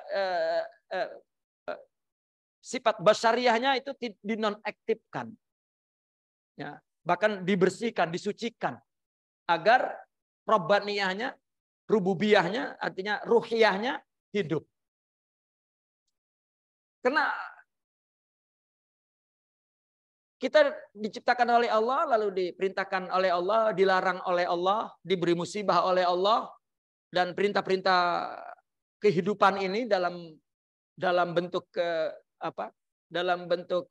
sifat basyariahnya itu dinonaktifkan. Ya, bahkan dibersihkan, disucikan. Agar robbaniyahnya, rububiyahnya, artinya ruhiyahnya hidup. Karena kita diciptakan oleh Allah, lalu diperintahkan oleh Allah, dilarang oleh Allah, diberi musibah oleh Allah, dan perintah-perintah kehidupan ini dalam bentuk dalam bentuk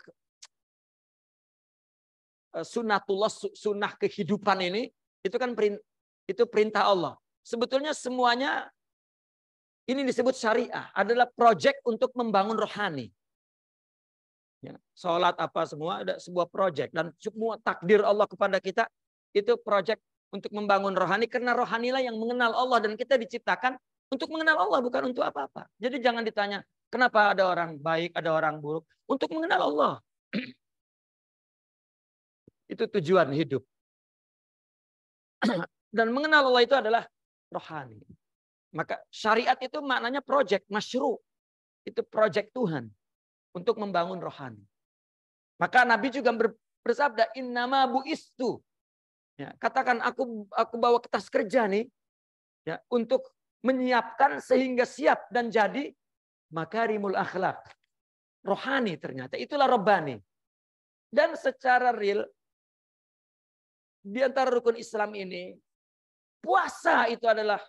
sunatullah, sunnah kehidupan ini, itu kan itu perintah Allah. Sebetulnya semuanya ini disebut syariah, adalah proyek untuk membangun rohani. Ya, sholat apa semua ada sebuah proyek, dan semua takdir Allah kepada kita itu proyek untuk membangun rohani, karena rohanilah yang mengenal Allah, dan kita diciptakan untuk mengenal Allah, bukan untuk apa-apa. Jadi jangan ditanya kenapa ada orang baik, ada orang buruk, untuk mengenal Allah. Itu tujuan hidup. Dan mengenal Allah itu adalah rohani. Maka syariat itu maknanya proyek, masyru. Itu proyek Tuhan untuk membangun rohani. Maka Nabi juga bersabda, innama bu'istu. Ya, katakan aku bawa kertas kerja nih, ya, untuk menyiapkan sehingga siap dan jadi makarimul akhlak. Rohani ternyata. Itulah Rabbani. Dan secara real, di antara rukun Islam ini, puasa itu adalah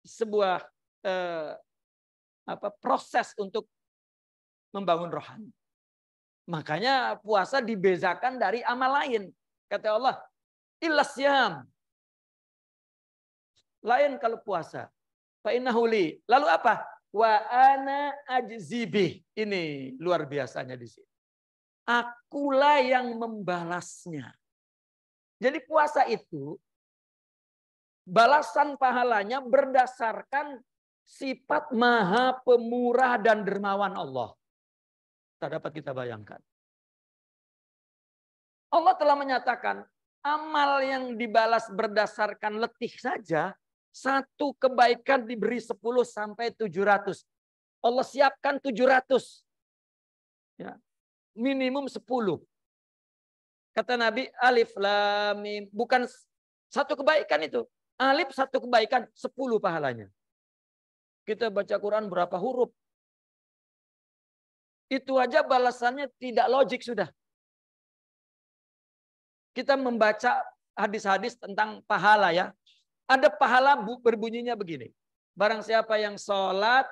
sebuah proses untuk membangun rohani. Makanya puasa dibezakan dari amal lain. Kata Allah, illasyam. Lain kalau puasa. Fa'innahu li. Lalu apa? Wa ana ajzibih. Ini luar biasanya di sini. Akulah yang membalasnya. Jadi puasa itu balasan pahalanya berdasarkan sifat maha pemurah dan dermawan Allah. Tak dapat kita bayangkan. Allah telah menyatakan amal yang dibalas berdasarkan letih saja, satu kebaikan diberi 10 sampai 700. Allah siapkan 700. Ya. Minimum 10. Kata Nabi, alif lam mim. Bukan satu kebaikan itu. Alif satu kebaikan, 10 pahalanya. Kita baca Quran berapa huruf? Itu aja balasannya tidak logik sudah. Kita membaca hadis-hadis tentang pahala ya. Ada pahala berbunyinya begini. Barang siapa yang sholat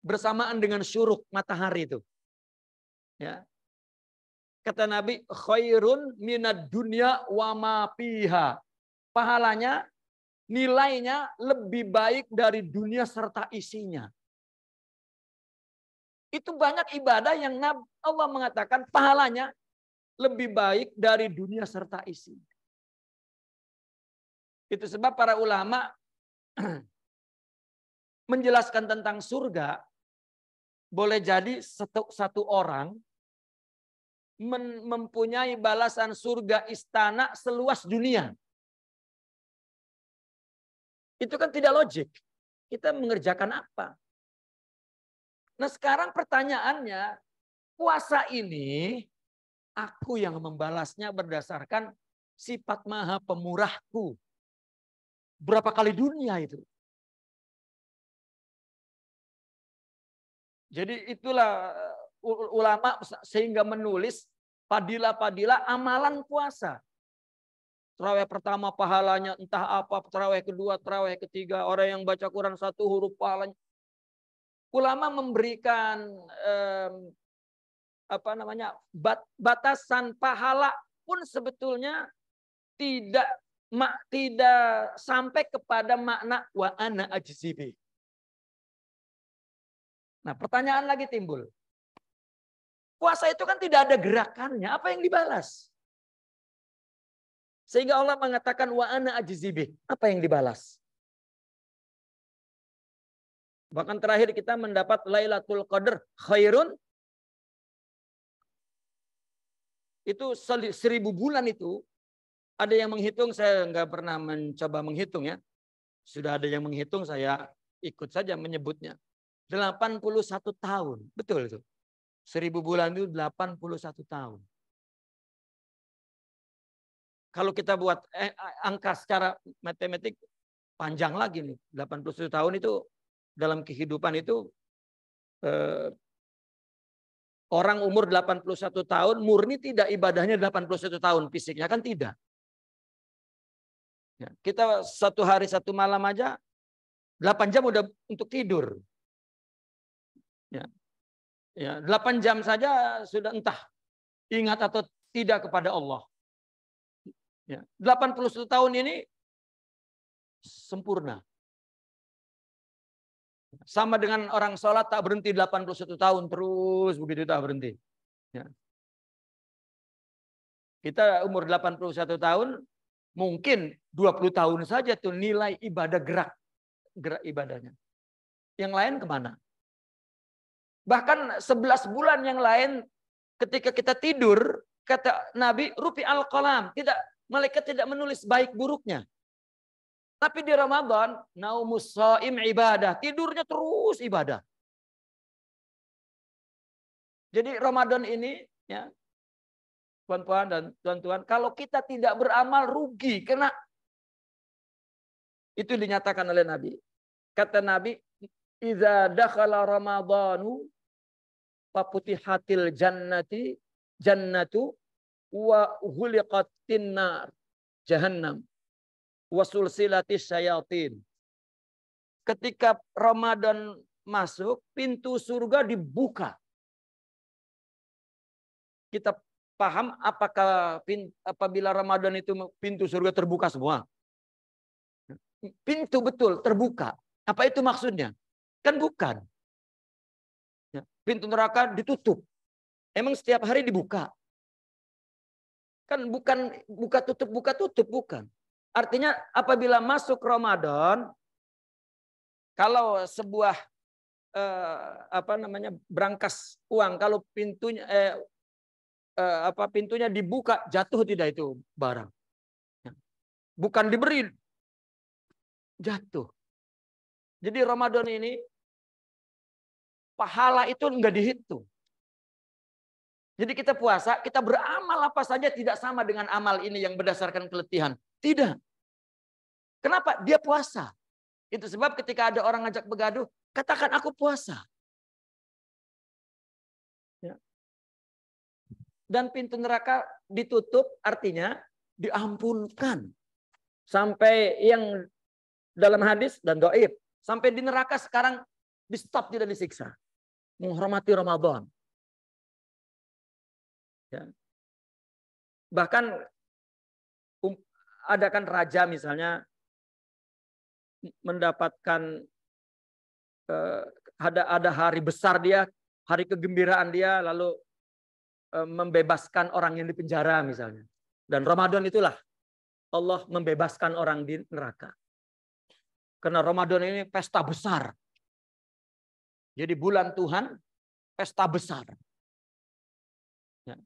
bersamaan dengan syuruk matahari itu. Ya. Kata Nabi, khairun minad dunya wa ma fiha. Pahalanya, nilainya lebih baik dari dunia serta isinya. Itu banyak ibadah yang Allah mengatakan pahalanya lebih baik dari dunia serta isinya. Itu sebab para ulama menjelaskan tentang surga, boleh jadi satu orang mempunyai balasan surga istana seluas dunia. Itu kan tidak logik. Kita mengerjakan apa? Nah sekarang pertanyaannya, puasa ini aku yang membalasnya berdasarkan sifat maha pemurahku. Berapa kali dunia itu? Jadi itulah ulama sehingga menulis fadilah-fadilah amalan puasa. Tarawih pertama pahalanya entah apa, tarawih kedua, tarawih ketiga, orang yang baca Quran 1 huruf pahalanya. Ulama memberikan batasan pahala pun sebetulnya tidak sampai kepada makna wa ana ajzibi. Nah, pertanyaan lagi timbul. Puasa itu kan tidak ada gerakannya, apa yang dibalas? Sehingga Allah mengatakan wa ana ajzibi. Apa yang dibalas? Bahkan terakhir kita mendapat Lailatul Qadar khairun. Itu 1000 bulan itu. Ada yang menghitung, saya nggak pernah mencoba menghitung ya. Sudah ada yang menghitung, saya ikut saja menyebutnya. 81 tahun. Betul itu. 1000 bulan itu 81 tahun. Kalau kita buat angka secara matematik panjang lagi nih. 81 tahun itu dalam kehidupan itu orang umur 81 tahun murni tidak ibadahnya 81 tahun fisiknya kan tidak. Ya, kita 1 hari 1 malam aja 8 jam udah untuk tidur. Ya. Ya, 8 jam saja sudah entah ingat atau tidak kepada Allah. Ya, 81 tahun ini sempurna. Sama dengan orang sholat tak berhenti 81 tahun terus begitu tak berhenti. Ya. Kita umur 81 tahun mungkin 20 tahun saja tuh nilai ibadah gerak ibadahnya. Yang lain kemana? Bahkan 11 bulan yang lain ketika kita tidur, kata Nabi, rufi al-qalam. Malaikat tidak menulis baik buruknya. Tapi di Ramadan, naumus shaim ibadah. Tidurnya terus ibadah. Jadi Ramadan ini, ya, puan-puan dan tuan-tuan, kalau kita tidak beramal rugi. Karena itu dinyatakan oleh Nabi. Kata Nabi, "Idza dakhala Ramadhanu faputihatil jannatu wa ghuliqatin nar jahannam wa sulsilatis syayatin." Ketika Ramadan masuk, pintu surga dibuka. Kita paham apabila Ramadan itu pintu surga terbuka semua? Pintu betul terbuka. Apa itu maksudnya? Kan bukan. Pintu neraka ditutup. Emang setiap hari dibuka? Kan bukan buka tutup, bukan. Artinya apabila masuk Ramadan, kalau sebuah berangkas uang, kalau pintunya dibuka, jatuh tidak itu barang? Bukan diberi, jatuh. Jadi Ramadan ini pahala itu enggak dihitung. Jadi kita puasa, kita beramal apa saja tidak sama dengan amal ini yang berdasarkan keletihan. Tidak. Kenapa? Dia puasa. Itu sebab ketika ada orang ngajak begaduh, katakan aku puasa. Ya. Dan pintu neraka ditutup, artinya diampunkan. Sampai yang dalam hadis dan dhaif, sampai di neraka sekarang di stop, tidak disiksa. Menghormati Ramadan. Ya. Bahkan ada kan raja misalnya mendapatkan ada hari besar dia, hari kegembiraan dia, lalu membebaskan orang yang di penjara misalnya. Dan Ramadan itulah Allah membebaskan orang di neraka. Karena Ramadan ini pesta besar. Jadi bulan Tuhan, pesta besar. Ya.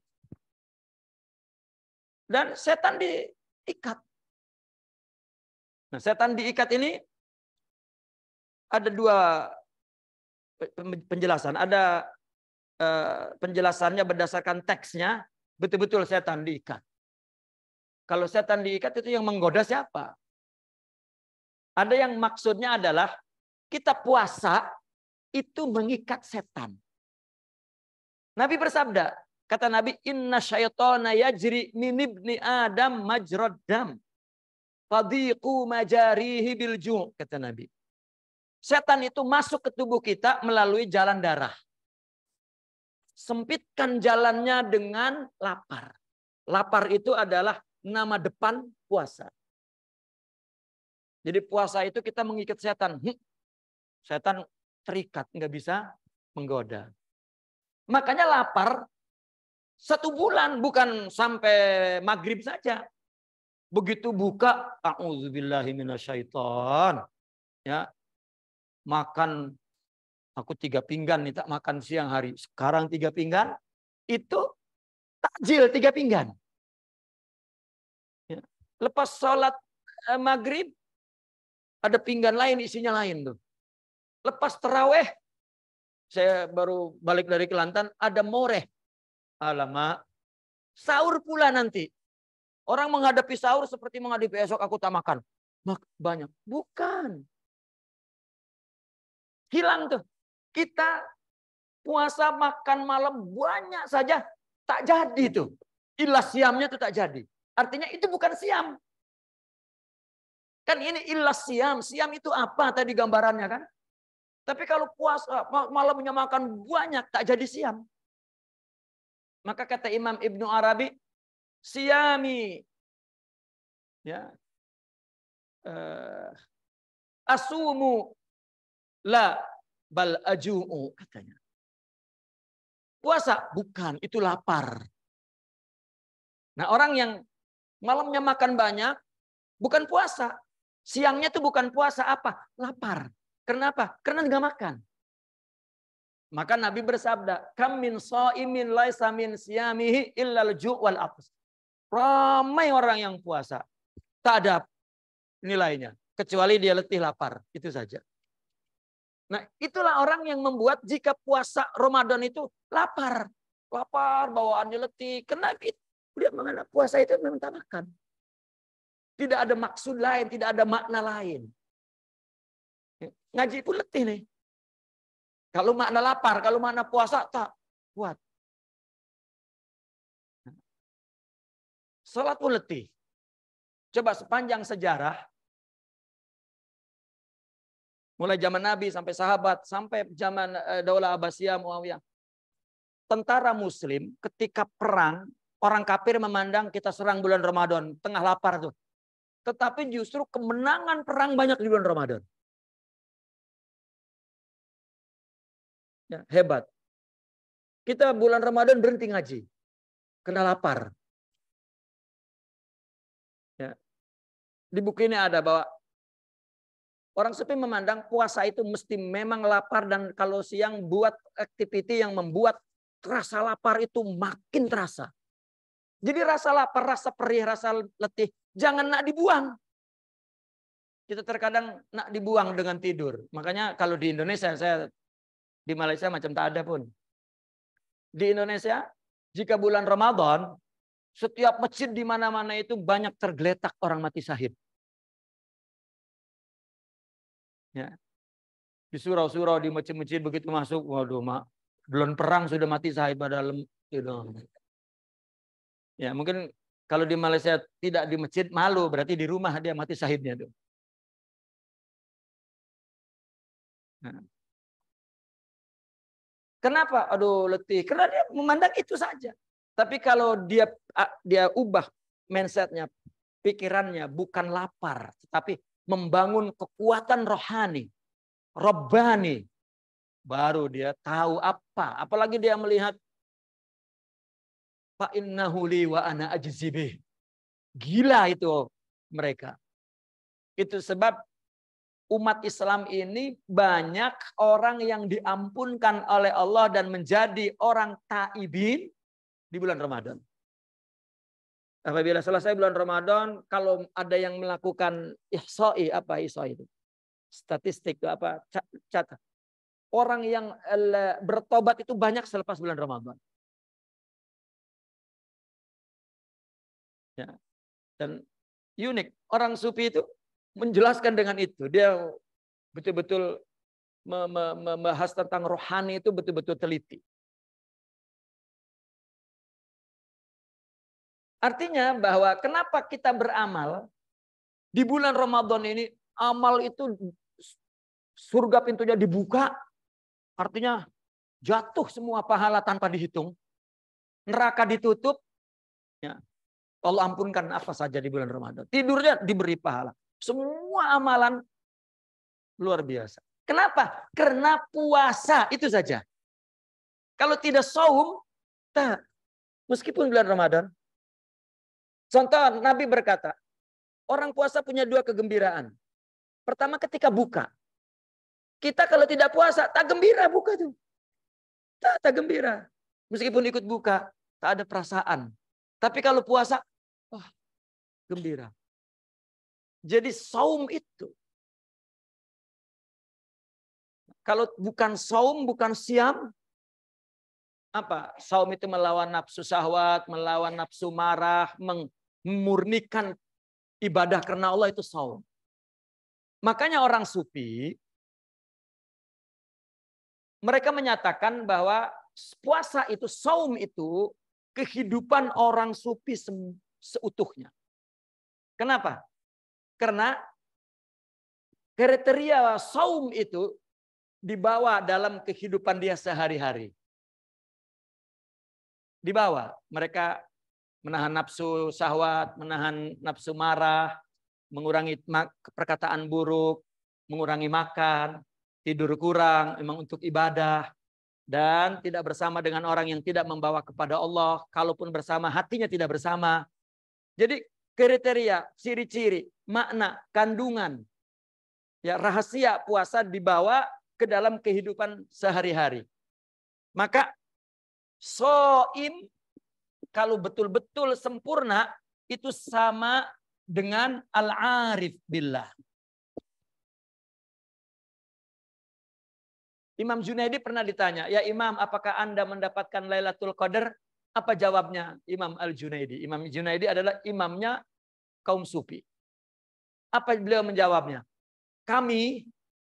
Dan setan diikat. Nah, setan diikat ini ada dua penjelasan. Ada penjelasannya berdasarkan teksnya, betul-betul setan diikat. Kalau setan diikat itu yang menggoda siapa? Ada yang maksudnya adalah kita puasa itu mengikat setan. Nabi bersabda, kata Nabi, "Inna syaitana yajri min ibni Adam majrad dam. Fadhiqu majarihi bil ju'," kata Nabi. Setan itu masuk ke tubuh kita melalui jalan darah. Sempitkan jalannya dengan lapar. Lapar itu adalah nama depan puasa. Jadi puasa itu kita mengikat setan. Setan terikat, nggak bisa menggoda. Makanya lapar 1 bulan, bukan sampai maghrib saja. Begitu buka, a'udzubillahi minasyaiton. Ya, makan, aku 3 pinggan nih, tak makan siang hari. Sekarang 3 pinggan, itu takjil 3 pinggan. Ya. Lepas sholat maghrib, ada pinggan lain, isinya lain tuh. Lepas terawih, saya baru balik dari Kelantan, ada moreh. Alamak, sahur pula nanti. Orang menghadapi sahur seperti menghadapi esok aku tak makan. Banyak. Bukan. Hilang tuh. Kita puasa makan malam banyak saja. Tak jadi tuh. Ilah siamnya tuh tak jadi. Artinya itu bukan siam. Kan ini ilah siam. Siam itu apa tadi gambarannya kan? Tapi kalau puasa malamnya makan banyak tak jadi siam. Maka kata Imam Ibnu Arabi, siyami ya asumu la bal aju'u, katanya. Puasa bukan, itu lapar. Nah, orang yang malamnya makan banyak bukan puasa. Siangnya itu bukan puasa, apa? Lapar. Kenapa? Karena nggak makan. Maka Nabi bersabda, "Kam min shaimin laisa min siyamihi illal ju' wal atas." Ramai orang yang puasa, tak ada nilainya kecuali dia letih lapar, itu saja. Nah, itulah orang yang membuat jika puasa Ramadan itu lapar, bawaannya letih. Karena dia mengenai puasa itu memang tak makan. Tidak ada maksud lain, tidak ada makna lain. Ngaji pun letih nih. Kalau makna lapar, kalau makna puasa tak kuat. Salat pun letih. Coba sepanjang sejarah, mulai zaman Nabi sampai sahabat, sampai zaman Daulah Abbasiyah, Muawiyah. Tentara Muslim ketika perang, orang kafir memandang kita serang bulan Ramadan, tengah lapar tuh. Tetapi justru kemenangan perang banyak di bulan Ramadan. Ya, hebat. Kita bulan Ramadan berhenti ngaji. Kena lapar. Ya. Di buku ini ada bahwa orang Sufi memandang puasa itu mesti memang lapar. Dan kalau siang buat aktiviti yang membuat rasa lapar itu makin terasa. Jadi rasa lapar, rasa perih, rasa letih. Jangan nak dibuang. Kita terkadang nak dibuang dengan tidur. Makanya kalau di Indonesia, saya di Malaysia macam tak ada pun. Di Indonesia, jika bulan Ramadan, setiap masjid di mana-mana itu banyak tergeletak orang mati syahid. Ya. Di surau-surau, di masjid-masjid begitu masuk, waduh, belum perang sudah mati syahid pada ya, mungkin kalau di Malaysia tidak di masjid malu, berarti di rumah dia mati syahidnya tuh. Nah. Kenapa? Aduh, letih. Karena dia memandang itu saja. Tapi kalau dia ubah mindsetnya, pikirannya bukan lapar, tetapi membangun kekuatan rohani, robbani, baru dia tahu apa. Apalagi dia melihat fa innahu li wa ana ajzi bih. Gila itu mereka. Itu sebab umat Islam ini banyak orang yang diampunkan oleh Allah dan menjadi orang taibin di bulan Ramadan. Apabila selesai bulan Ramadan, kalau ada yang melakukan ihsa'i, apa ihsa'i itu? Statistik itu apa? Catat. Orang yang bertobat itu banyak selepas bulan Ramadan. Ya. Dan unik, orang Sufi itu menjelaskan dengan itu. Dia betul-betul membahas tentang rohani itu betul-betul teliti. Artinya bahwa kenapa kita beramal di bulan Ramadan ini, amal itu surga pintunya dibuka, artinya jatuh semua pahala tanpa dihitung. Neraka ditutup, ya, Allah ampunkan apa saja di bulan Ramadan. Tidurnya diberi pahala. Semua amalan luar biasa. Kenapa? Karena puasa itu saja. Kalau tidak saum, tak. Meskipun bulan Ramadan. Contoh Nabi berkata, orang puasa punya dua kegembiraan. Pertama ketika buka. Kita kalau tidak puasa, tak gembira buka tuh. Tak gembira. Meskipun ikut buka, tak ada perasaan. Tapi kalau puasa, wah, gembira. Jadi saum itu. Kalau bukan saum, bukan siam, apa? Saum itu melawan nafsu syahwat, melawan nafsu marah, memurnikan ibadah karena Allah, itu saum. Makanya orang Sufi, mereka menyatakan bahwa puasa itu, saum itu, kehidupan orang Sufi seutuhnya. Kenapa? Karena kriteria saum itu dibawa dalam kehidupan dia sehari-hari. Dibawa. Mereka menahan nafsu syahwat, menahan nafsu marah, mengurangi perkataan buruk, mengurangi makan, tidur kurang, memang untuk ibadah. Dan tidak bersama dengan orang yang tidak membawa kepada Allah. Kalaupun bersama, hatinya tidak bersama. Jadi kriteria, ciri-ciri, makna, kandungan, ya, rahasia puasa dibawa ke dalam kehidupan sehari-hari. Maka shaim kalau betul-betul sempurna itu sama dengan al-arif billah. Imam Junaidi pernah ditanya, ya Imam, apakah Anda mendapatkan Lailatul Qadar? Apa jawabnya Imam Al-Junaidi? Imam Junaidi adalah imamnya kaum Sufi. Apa beliau menjawabnya? Kami,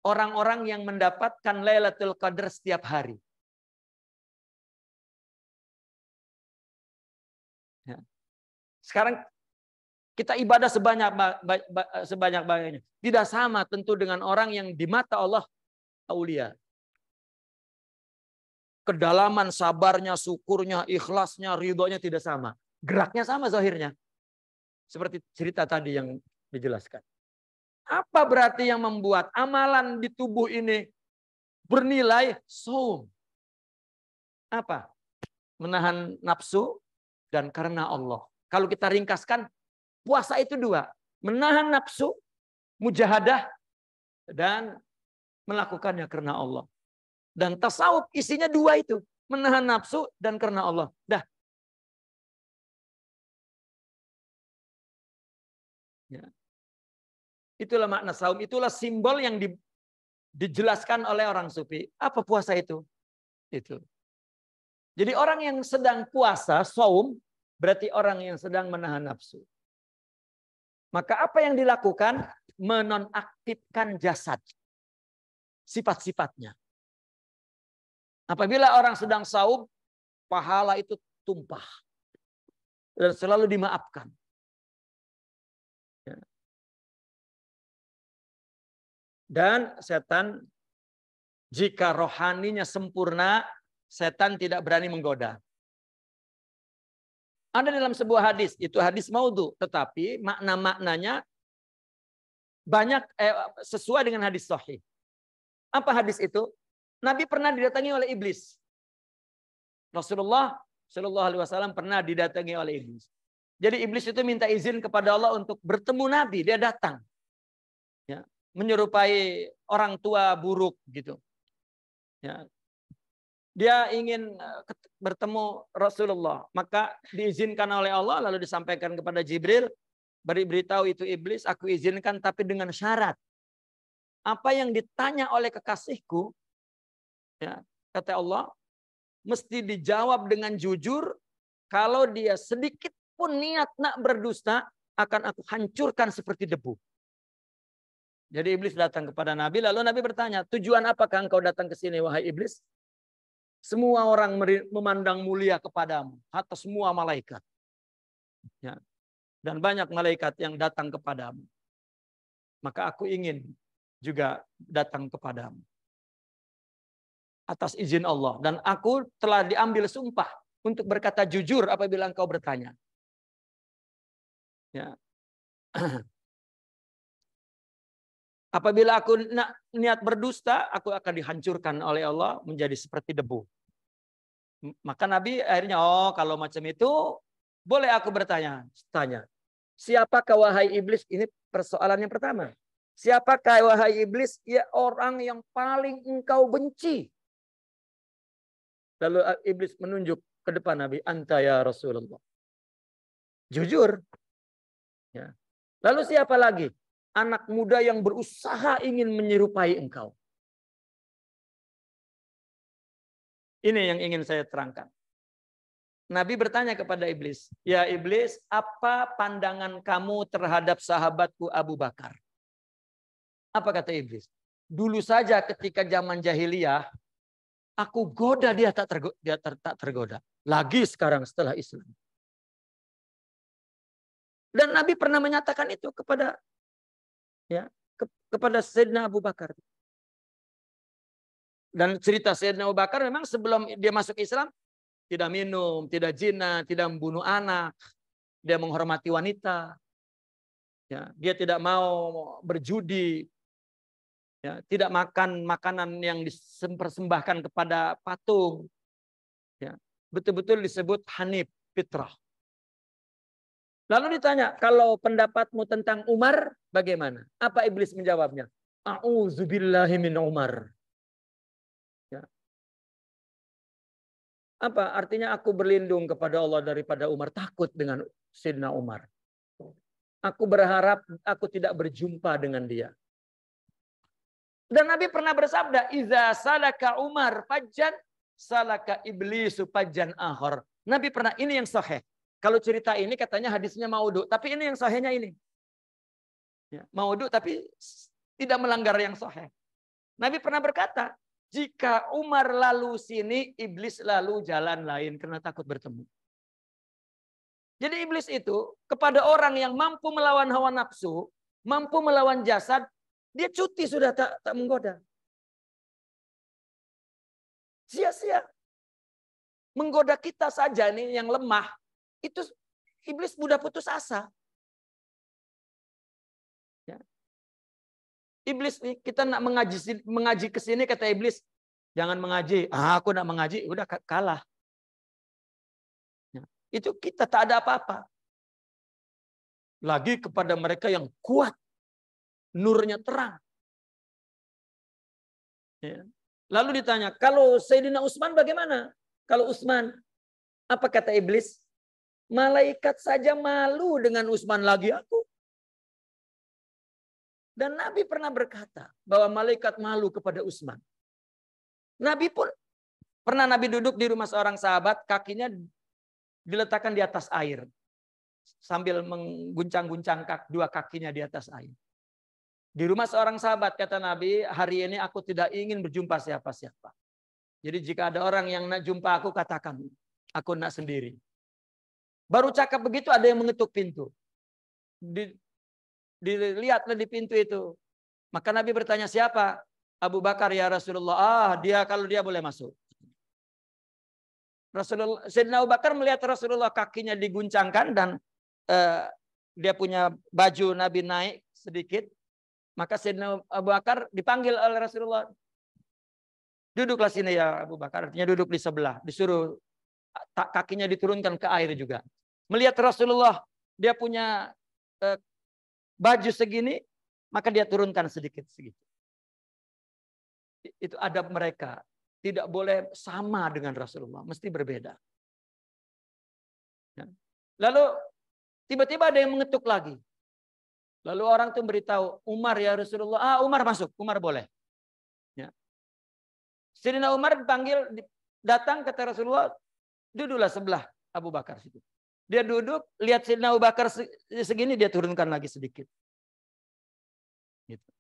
orang-orang yang mendapatkan Lailatul Qadar setiap hari. Ya. Sekarang kita ibadah sebanyak-banyaknya. Tidak sama tentu dengan orang yang di mata Allah aulia. Kedalaman sabarnya, syukurnya, ikhlasnya, ridhonya tidak sama. Geraknya sama zahirnya. Seperti cerita tadi yang dijelaskan. Apa berarti yang membuat amalan di tubuh ini bernilai? Shaum. Apa? Menahan nafsu dan karena Allah. Kalau kita ringkaskan, puasa itu dua. Menahan nafsu, mujahadah, dan melakukannya karena Allah. Dan tasawuf isinya dua itu. Menahan nafsu dan karena Allah. Dah. Ya. Itulah makna saum. Itulah simbol yang dijelaskan oleh orang sufi. Apa puasa itu? Itu. Jadi orang yang sedang puasa, saum, berarti orang yang sedang menahan nafsu. Maka apa yang dilakukan? Menonaktifkan jasad. Sifat-sifatnya. Apabila orang sedang saum, pahala itu tumpah. Dan selalu dimaafkan. Ya. Dan setan, jika rohaninya sempurna, setan tidak berani menggoda. Ada dalam sebuah hadis, itu hadis maudhu, tetapi makna-maknanya banyak sesuai dengan hadis sahih. Apa hadis itu? Nabi pernah didatangi oleh iblis. Rasulullah Shallallahu Alaihi Wasallam pernah didatangi oleh iblis. Jadi iblis itu minta izin kepada Allah untuk bertemu Nabi. Dia datang, ya, menyerupai orang tua buruk gitu. Ya. Dia ingin bertemu Rasulullah. Maka diizinkan oleh Allah, lalu disampaikan kepada Jibril. Beritahu itu iblis, aku izinkan tapi dengan syarat. Apa yang ditanya oleh kekasihku, ya, kata Allah, mesti dijawab dengan jujur. Kalau dia sedikit pun niat nak berdusta, akan aku hancurkan seperti debu. Jadi iblis datang kepada Nabi, lalu Nabi bertanya, tujuan apakah engkau datang ke sini, wahai iblis? Semua orang memandang mulia kepadamu, hatta semua malaikat. Ya. Dan banyak malaikat yang datang kepadamu. Maka aku ingin juga datang kepadamu. Atas izin Allah. Dan aku telah diambil sumpah untuk berkata jujur apabila engkau bertanya. Ya. Apabila aku niat berdusta, aku akan dihancurkan oleh Allah menjadi seperti debu. Maka Nabi akhirnya, oh kalau macam itu, boleh aku bertanya. Tanya. Siapakah wahai iblis? Ini persoalan yang pertama. Siapakah wahai iblis? Ya orang yang paling engkau benci. Lalu iblis menunjuk ke depan Nabi, anta ya Rasulullah. Jujur. Ya. Lalu siapa lagi? Anak muda yang berusaha ingin menyerupai engkau. Ini yang ingin saya terangkan. Nabi bertanya kepada iblis, ya iblis, apa pandangan kamu terhadap sahabatku Abu Bakar? Apa kata iblis? Dulu saja ketika zaman jahiliyah, aku goda dia tak tergoda. Lagi sekarang setelah Islam. Dan Nabi pernah menyatakan itu kepada kepada Sayyidina Abu Bakar. Dan cerita Sayyidina Abu Bakar memang sebelum dia masuk Islam, tidak minum, tidak zina, tidak membunuh anak. Dia menghormati wanita. Ya, dia tidak mau berjudi. Ya, tidak makan makanan yang dipersembahkan kepada patung. Ya, betul-betul disebut Hanif, fitrah. Lalu ditanya, kalau pendapatmu tentang Umar, bagaimana? Apa iblis menjawabnya? A'udzubillahi min Umar. Ya. Apa artinya aku berlindung kepada Allah daripada Umar, takut dengan Sayyidina Umar. Aku berharap aku tidak berjumpa dengan dia. Dan Nabi pernah bersabda, "Iza salaka Umar fajjan, salaka iblisu fajjan akhar." Nabi pernah, ini yang sahih. Kalau cerita ini katanya hadisnya maudhu, tapi ini yang sahihnya ini. Ya, maudhu tapi tidak melanggar yang sahih. Nabi pernah berkata, jika Umar lalu sini, iblis lalu jalan lain karena takut bertemu. Jadi iblis itu kepada orang yang mampu melawan hawa nafsu, mampu melawan jasad, dia cuti sudah tak menggoda. Sia-sia. Menggoda kita saja nih yang lemah, itu iblis mudah putus asa. Ya. Iblis nih, kita nak mengaji ke sini, kata iblis, jangan mengaji. Aku nak mengaji, udah kalah. Ya. Itu kita tak ada apa-apa. Lagi kepada mereka yang kuat, nurnya terang. Ya. Lalu ditanya, kalau Sayyidina Utsman bagaimana? Kalau Utsman, apa kata iblis? Malaikat saja malu dengan Utsman, lagi aku. Dan Nabi pernah berkata bahwa malaikat malu kepada Utsman. Nabi pun pernah Nabi duduk di rumah seorang sahabat, kakinya diletakkan di atas air. Sambil mengguncang-guncang dua kakinya di atas air. Di rumah seorang sahabat, kata Nabi, hari ini aku tidak ingin berjumpa siapa-siapa. Jadi jika ada orang yang nak jumpa aku, katakan, aku nak sendiri. Baru cakap begitu ada yang mengetuk pintu. Dilihatlah di pintu itu. Maka Nabi bertanya, siapa? Abu Bakar, ya Rasulullah. Kalau dia boleh masuk. Sayyidina Abu Bakar melihat Rasulullah kakinya diguncangkan dan dia punya baju Nabi naik sedikit. Maka Sayyidina Abu Bakar dipanggil oleh Rasulullah. Duduklah sini ya Abu Bakar. Artinya duduk di sebelah. Disuruh kakinya diturunkan ke air juga. Melihat Rasulullah, dia punya baju segini, maka dia turunkan sedikit-sedikit. Itu adab mereka. Tidak boleh sama dengan Rasulullah. Mesti berbeda. Lalu tiba-tiba ada yang mengetuk lagi. Lalu orang itu beritahu, Umar ya Rasulullah. Umar masuk. Umar boleh. Ya. Sayyidina Umar dipanggil, datang kata Rasulullah, duduklah sebelah Abu Bakar situ. Dia duduk, lihat Sayyidina Abu Bakar segini, dia turunkan lagi sedikit. Gitu.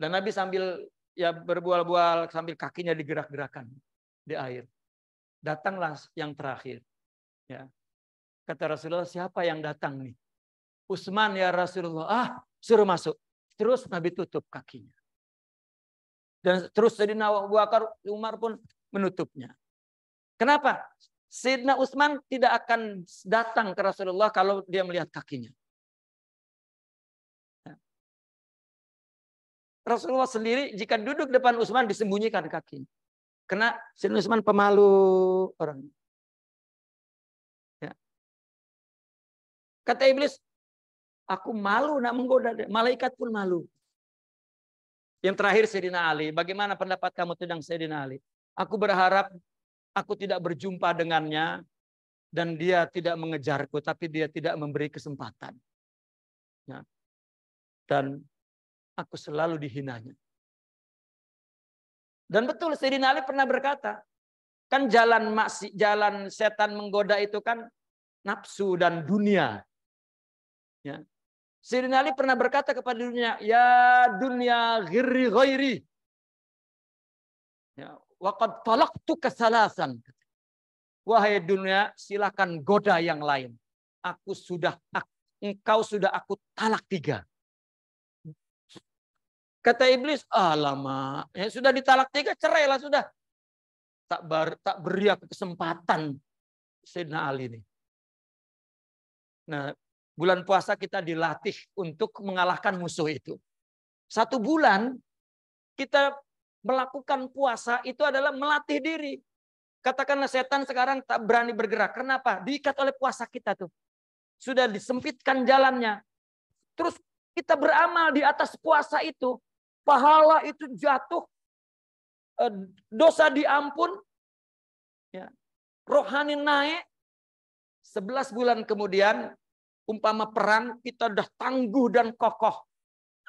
Dan Nabi sambil ya berbual-bual, sambil kakinya digerak-gerakan di air. Datanglah yang terakhir. Ya. Kata Rasulullah, siapa yang datang nih? Utsman ya Rasulullah. Suruh masuk. Terus Nabi tutup kakinya. Dan terus Sayyidina Abu Bakar, Umar pun menutupnya. Kenapa? Sayyidina Utsman tidak akan datang ke Rasulullah kalau dia melihat kakinya. Rasulullah sendiri jika duduk depan Utsman disembunyikan kakinya. Karena Sayyidina Utsman pemalu orang. Ya. Kata iblis, aku malu nak menggoda dia. Malaikat pun malu. Yang terakhir Sayyidina Ali. Bagaimana pendapat kamu tentang Sayyidina Ali? Aku berharap aku tidak berjumpa dengannya dan dia tidak mengejarku, tapi dia tidak memberi kesempatan. Ya. Dan aku selalu dihinanya. Dan betul Sayyidina Ali pernah berkata, kan jalan setan menggoda itu kan nafsu dan dunia. Ya. Sayyidina Ali pernah berkata kepada dunia, ya dunia ghirri ghairi. Ya, waqad talaqtuka salasan. Wahai dunia, silakan goda yang lain. Engkau sudah aku talak 3. Kata iblis, lama. Ya, sudah ditalak 3, cerailah sudah. Tak beri aku kesempatan Sayyidina Ali ini. Nah, bulan puasa kita dilatih untuk mengalahkan musuh itu. 1 bulan kita melakukan puasa itu adalah melatih diri. Katakanlah setan sekarang tak berani bergerak. Kenapa? Diikat oleh puasa kita tuh. Sudah disempitkan jalannya. Terus kita beramal di atas puasa itu. Pahala itu jatuh. Dosa diampun. Ya. Rohani naik. 11 bulan kemudian, umpama perang, kita udah tangguh dan kokoh.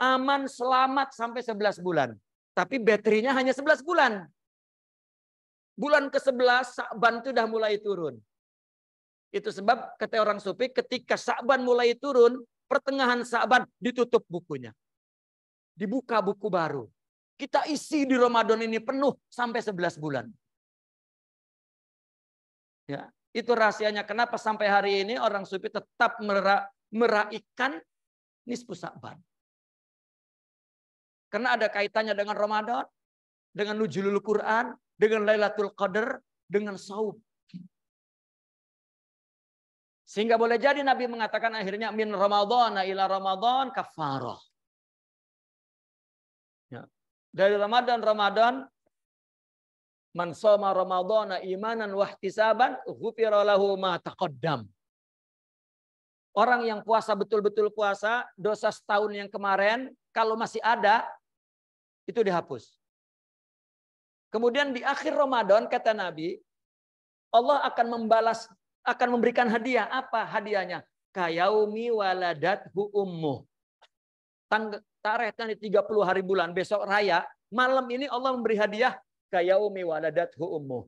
Aman, selamat sampai 11 bulan. Tapi baterainya hanya 11 bulan. Bulan ke-11 Sa'ban itu udah mulai turun. Itu sebab kata orang sufi ketika Sa'ban mulai turun, pertengahan Sa'ban ditutup bukunya. Dibuka buku baru. Kita isi di Ramadan ini penuh sampai 11 bulan. Ya, itu rahasianya kenapa sampai hari ini orang sufi tetap meraihkan nisfu Sa'ban. Karena ada kaitannya dengan Ramadan, dengan nuzulul Quran, dengan Lailatul Qadar, dengan saum. Sehingga boleh jadi Nabi mengatakan akhirnya min Ramadhan ila Ramadan kafarah. Ya. Dari Ramadan man shoma Ramadhana imanan wa ihtisaban ghufira lahu ma taqaddam. Orang yang puasa betul-betul puasa, dosa setahun yang kemarin kalau masih ada itu dihapus. Kemudian di akhir Ramadan kata Nabi, Allah akan memberikan hadiah. Apa hadiahnya? Kayaumi waladathu ummuh. Tarikh 30 hari bulan besok raya, malam ini Allah memberi hadiah kayaumi waladathu ummuh.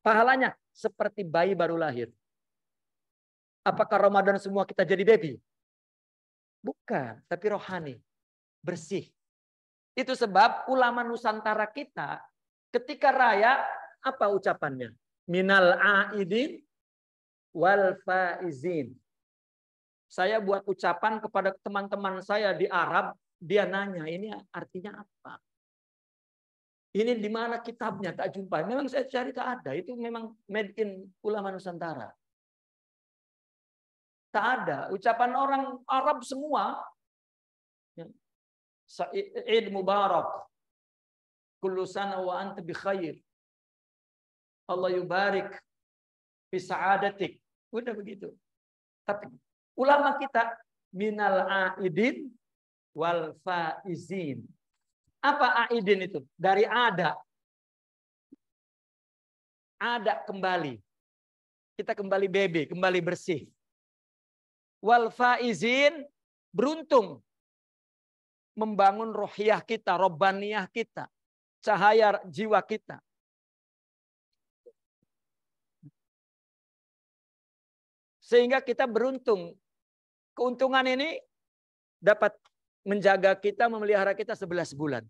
Pahalanya seperti bayi baru lahir. Apakah Ramadan semua kita jadi baby? Bukan, tapi rohani, bersih. Itu sebab ulama Nusantara kita ketika raya apa ucapannya? Minal aidin wal faizin. Saya buat ucapan kepada teman-teman saya di Arab, dia nanya, ini artinya apa? Ini di mana kitabnya? Tak jumpa. Memang saya cari tak ada. Itu memang made in ulama Nusantara. Tak ada. Ucapan orang Arab semua. Eid Mubarak. Kullu sana wa anta bi khair. Allah yubarik fi sa'adatik. Udah begitu. Tapi ulama kita minal aidin wal faizin. Apa aidin itu? Dari ada. Ada kembali. Kita kembali bebe, kembali bersih. Wal faizin beruntung membangun rohiyah kita, robbaniyah kita, cahaya jiwa kita. Sehingga kita beruntung. Keuntungan ini dapat menjaga kita, memelihara kita 11 bulan.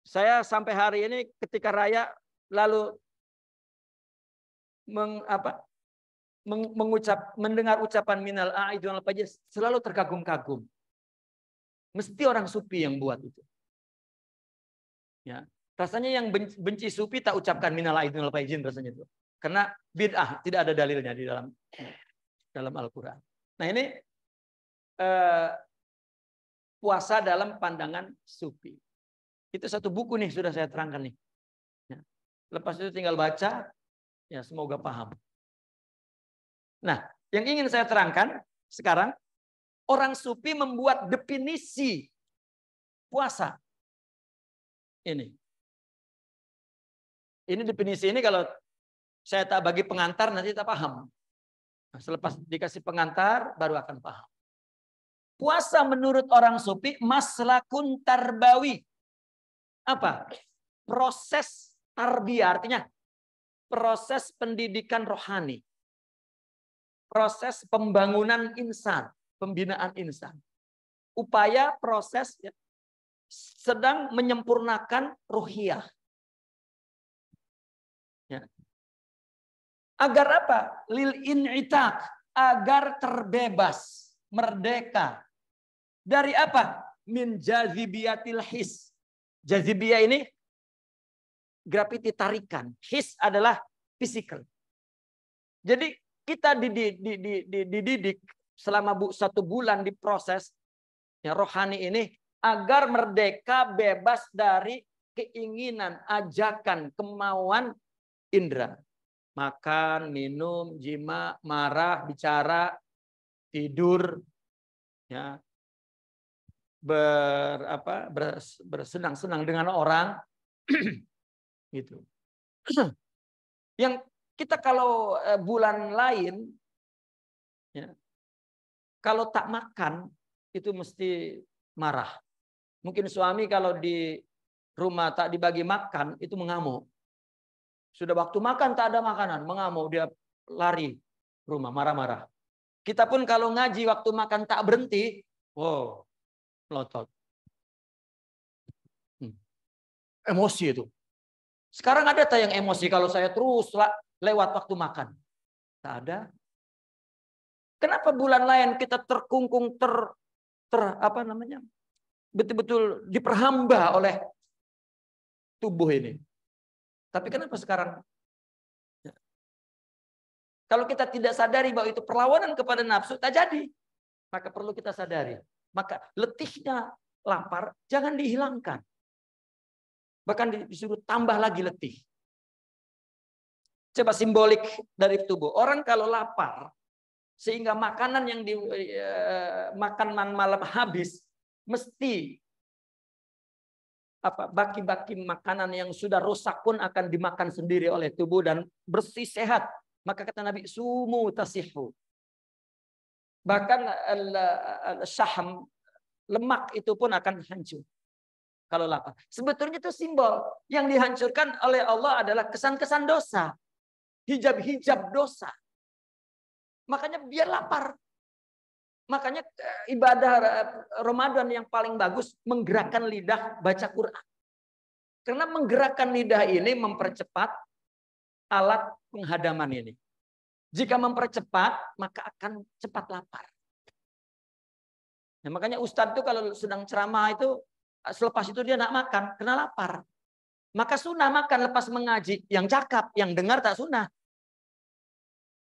Saya sampai hari ini ketika raya lalu mendengar ucapan minal aidin wal faizin selalu terkagum-kagum. Mesti orang sufi yang buat itu. Ya, rasanya yang benci sufi tak ucapkan minal aidin wal faizin rasanya itu. Karena bid'ah, tidak ada dalilnya di dalam Al-Qur'an. Nah, ini puasa dalam pandangan sufi. Itu satu buku nih sudah saya terangkan nih. Ya. Lepas itu tinggal baca, ya semoga paham. Nah, yang ingin saya terangkan sekarang, orang sufi membuat definisi puasa. Ini definisi ini kalau saya tak bagi pengantar nanti tak paham. Nah, selepas dikasih pengantar baru akan paham. Puasa menurut orang sufi maslakun tarbawi. Apa? Proses tarbiyah, artinya proses pendidikan rohani. Proses pembangunan insan, pembinaan insan. Upaya proses ya, sedang menyempurnakan ruhiyah. Ya. Agar apa? Lil in'itaq, agar terbebas, merdeka. Dari apa? Min jazibiyatil his. Jazibiyah ini graviti tarikan. His adalah physical. Jadi kita dididik selama 1 bulan diproses ya, rohani ini agar merdeka, bebas dari keinginan, ajakan, kemauan indera. Makan, minum, jima, marah, bicara, tidur, ya, bersenang-senang dengan orang, gitu. Yang kita kalau bulan lain, ya, kalau tak makan itu mesti marah. Mungkin suami kalau di rumah tak dibagi makan itu mengamuk. Sudah waktu makan tak ada makanan, mengamuk, dia lari rumah marah-marah. Kita pun kalau ngaji waktu makan tak berhenti, wow, melotot. emosi itu. Sekarang ada tak yang emosi kalau saya terus lewat waktu makan? Tak ada. Kenapa bulan lain kita terkungkung apa namanya? Betul-betul diperhamba oleh tubuh ini. Tapi kenapa sekarang? Kalau kita tidak sadari bahwa itu perlawanan kepada nafsu, tak jadi. Maka perlu kita sadari. Maka letihnya lapar jangan dihilangkan. Bahkan disuruh tambah lagi letih. Coba simbolik dari tubuh. Orang kalau lapar, sehingga makanan yang dimakan malam habis, mesti baki-baki makanan yang sudah rusak pun akan dimakan sendiri oleh tubuh dan bersih sehat. Maka kata Nabi, sumu tasihu. Bahkan syaham, lemak itu pun akan hancur kalau lapar. Sebetulnya itu simbol yang dihancurkan oleh Allah adalah kesan-kesan dosa, hijab-hijab dosa. Makanya biar lapar. Makanya ibadah Ramadan yang paling bagus menggerakkan lidah baca Quran. Karena menggerakkan lidah ini mempercepat alat penghadaman ini. Jika mempercepat, maka akan cepat lapar. Nah, makanya Ustadz itu kalau sedang ceramah itu, selepas itu dia nak makan, kena lapar. Maka sunnah makan lepas mengaji. Yang cakap, yang dengar tak sunnah.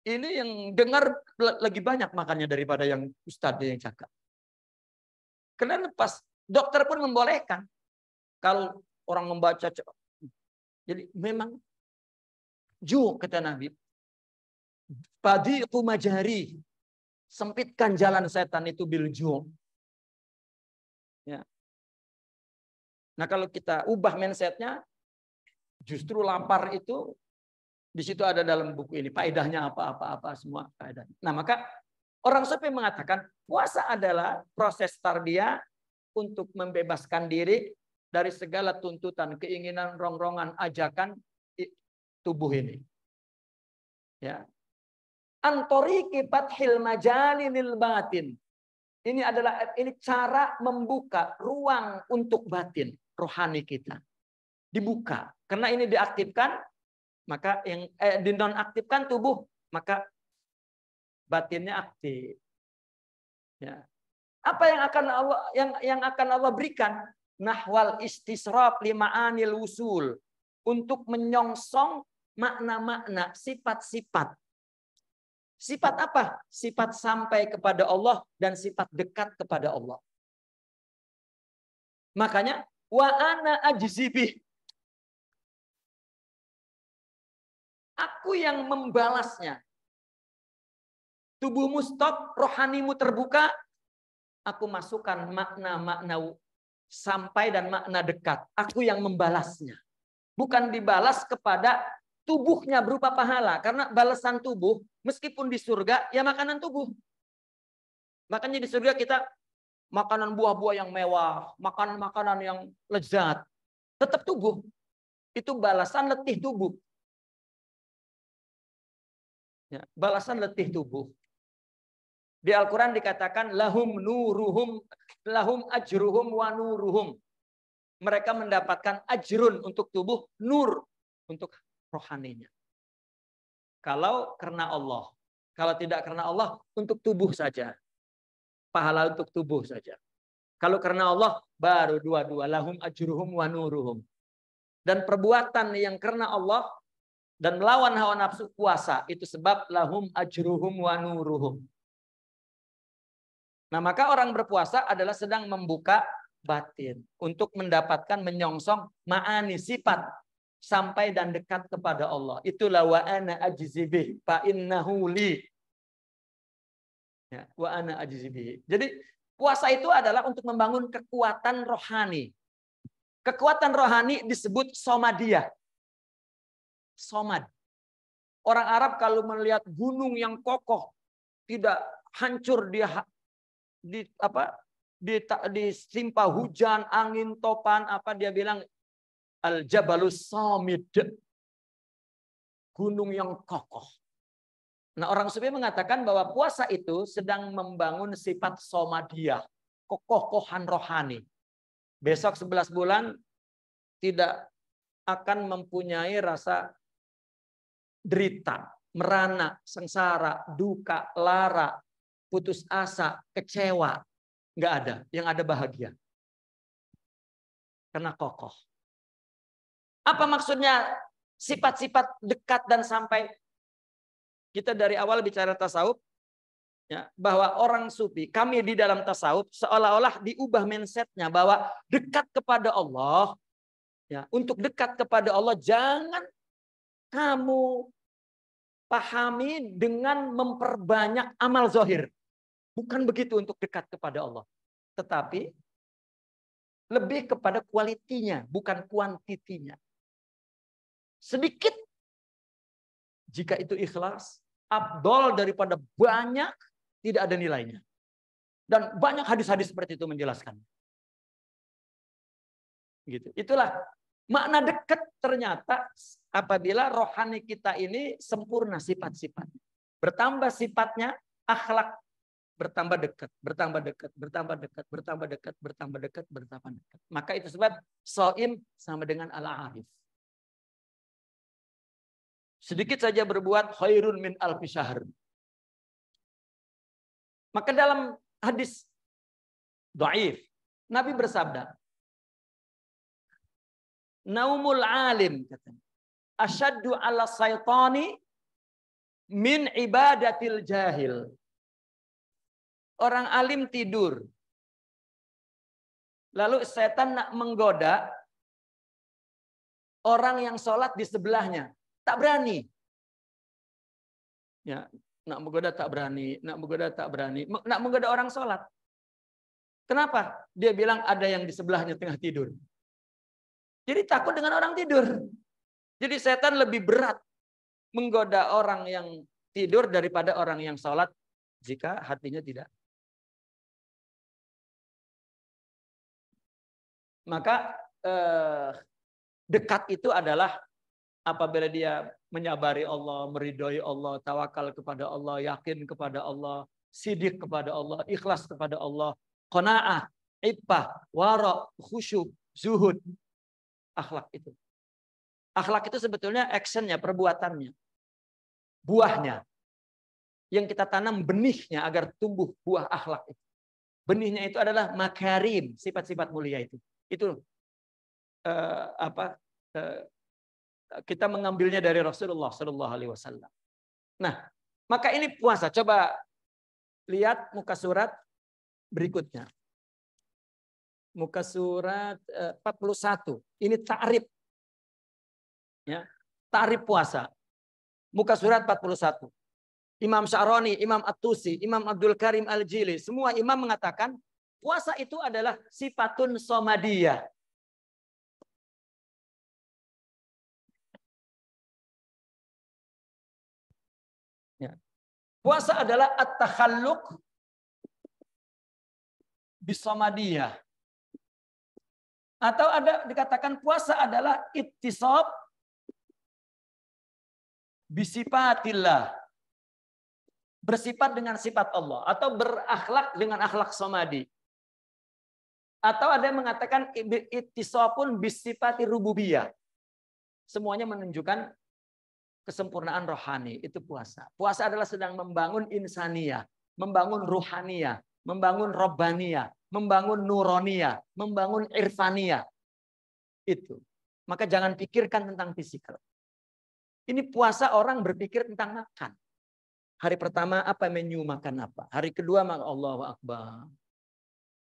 Ini yang dengar lagi banyak makannya daripada yang Ustadz yang cakap. Karena lepas, dokter pun membolehkan. Kalau orang membaca, jadi memang kata Nabi, padi itu majari, sempitkan jalan setan itu bilju. Ya. Nah kalau kita ubah mindsetnya, justru lapar itu di situ ada dalam buku ini faedahnya apa semua faedahnya. Nah maka orang sufi mengatakan puasa adalah proses tarbiyah untuk membebaskan diri dari segala tuntutan, keinginan, rongrongan, ajakan tubuh ini. Ya. Antoriki fathil majali lil batin. Ini cara membuka ruang untuk batin rohani kita. Dibuka. Karena ini diaktifkan, maka yang dinonaktifkan tubuh, maka batinnya aktif. Ya. Apa yang akan Allah berikan? Nahwal istisraf lima'anil usul. Untuk menyongsong makna-makna, sifat-sifat. Sifat apa? Sifat sampai kepada Allah dan sifat dekat kepada Allah. Makanya wa ana ajzibih. Aku yang membalasnya. Tubuhmu stop, rohanimu terbuka, aku masukkan makna-makna sampai dan makna dekat. Aku yang membalasnya. Bukan dibalas kepada tubuhnya berupa pahala. Karena balasan tubuh, meskipun di surga, ya makanan tubuh. Makanya di surga kita makanan buah-buah yang mewah, makanan-makanan yang lezat. Tetap tubuh. Itu balasan letih tubuh. Ya, balasan letih tubuh. Di Al-Quran dikatakan lahum nuruhum, lahum ajruhum wa nuruhum. Mereka mendapatkan ajrun untuk tubuh, nur untuk rohaninya. Kalau karena Allah. Kalau tidak karena Allah, untuk tubuh saja. Pahala untuk tubuh saja. Kalau karena Allah, baru dua-dua. Lahum ajruhum wa nuruhum. Dan perbuatan yang karena Allah dan melawan hawa nafsu puasa. Itu sebab lahum ajruhum wa nuruhum. Nah maka orang berpuasa adalah sedang membuka batin. Untuk mendapatkan menyongsong ma'ani sifat. Sampai dan dekat kepada Allah. Itulah wa ana ajzibih fa innahu li. Ya, wa ana ajzibih. Jadi puasa itu adalah untuk membangun kekuatan rohani. Kekuatan rohani disebut somadiyah. Somad. Orang Arab kalau melihat gunung yang kokoh, tidak hancur ditimpa hujan, angin, topan, dia bilang Al-Jabalus Samid. Gunung yang kokoh. Nah, orang sufi mengatakan bahwa puasa itu sedang membangun sifat somadiyah. Kokoh-kohan rohani. Besok 11 bulan tidak akan mempunyai rasa derita, merana, sengsara, duka, lara, putus asa, kecewa. Nggak ada. Yang ada bahagia. Karena kokoh. Apa maksudnya sifat-sifat dekat dan sampai? Kita dari awal bicara tasawuf, ya, bahwa orang sufi, kami di dalam tasawuf seolah-olah diubah mindsetnya bahwa dekat kepada Allah, ya, untuk dekat kepada Allah jangan kamu pahami dengan memperbanyak amal zahir. Bukan begitu untuk dekat kepada Allah. Tetapi lebih kepada kualitinya, bukan kuantitinya. Sedikit jika itu ikhlas, afdol daripada banyak tidak ada nilainya. Dan banyak hadis-hadis seperti itu menjelaskan. Gitu. Itulah makna dekat ternyata apabila rohani kita ini sempurna sifat-sifatnya. Bertambah sifatnya, akhlak bertambah dekat, bertambah dekat, bertambah dekat, bertambah dekat, bertambah dekat, bertambah dekat. Maka itu sebab shaim sama dengan al-arif. Sedikit saja berbuat khairun min alfi syahr. Maka dalam hadis dhaif, Nabi bersabda, naumul alim, katanya, asyaddu ala syaitani min ibadatil jahil. Orang alim tidur. Lalu setan nak menggoda orang yang sholat di sebelahnya. Tak berani. Ya, nak menggoda tak berani. Nak menggoda tak berani. Nak menggoda orang sholat. Kenapa? Dia bilang ada yang di sebelahnya tengah tidur. Jadi takut dengan orang tidur. Jadi setan lebih berat menggoda orang yang tidur daripada orang yang sholat jika hatinya tidak. Maka dekat itu adalah apabila dia menyabari Allah, meridhoi Allah, tawakal kepada Allah, yakin kepada Allah, sidik kepada Allah, ikhlas kepada Allah, qanaah, iffah, wara, khusyuk, zuhud. Akhlak itu. Akhlak itu sebetulnya actionnya, perbuatannya. Buahnya. Yang kita tanam benihnya agar tumbuh buah akhlak itu. Benihnya itu adalah makarim, sifat-sifat mulia itu. Itu kita mengambilnya dari Rasulullah Shallallahu Alaihi Wasallam. Nah, maka ini puasa. Coba lihat muka surat berikutnya. Muka surat 41. Ini ta'rif. Ya, ta'rif puasa. Muka surat 41. Imam Sya'rani, Imam At-Tusi, Imam Abdul Karim Al-Jili, semua imam mengatakan puasa itu adalah sifatun somadiyah. Ya. Puasa adalah at-takhalluq bisomadiyah. Atau ada dikatakan puasa adalah ittisab bisifatillah. Bersifat dengan sifat Allah. Atau berakhlak dengan akhlak somadi. Atau ada yang mengatakan ittisabun bisifati rububiyah. Semuanya menunjukkan kesempurnaan rohani. Itu puasa. Puasa adalah sedang membangun insaniyah. Membangun ruhaniyah. Membangun robbaniyah. Membangun nuroniyah. Membangun irfaniyah. Itu. Maka jangan pikirkan tentang fisikal. Ini puasa orang berpikir tentang makan. Hari pertama apa menu makan apa? Hari kedua makan Allahu Akbar.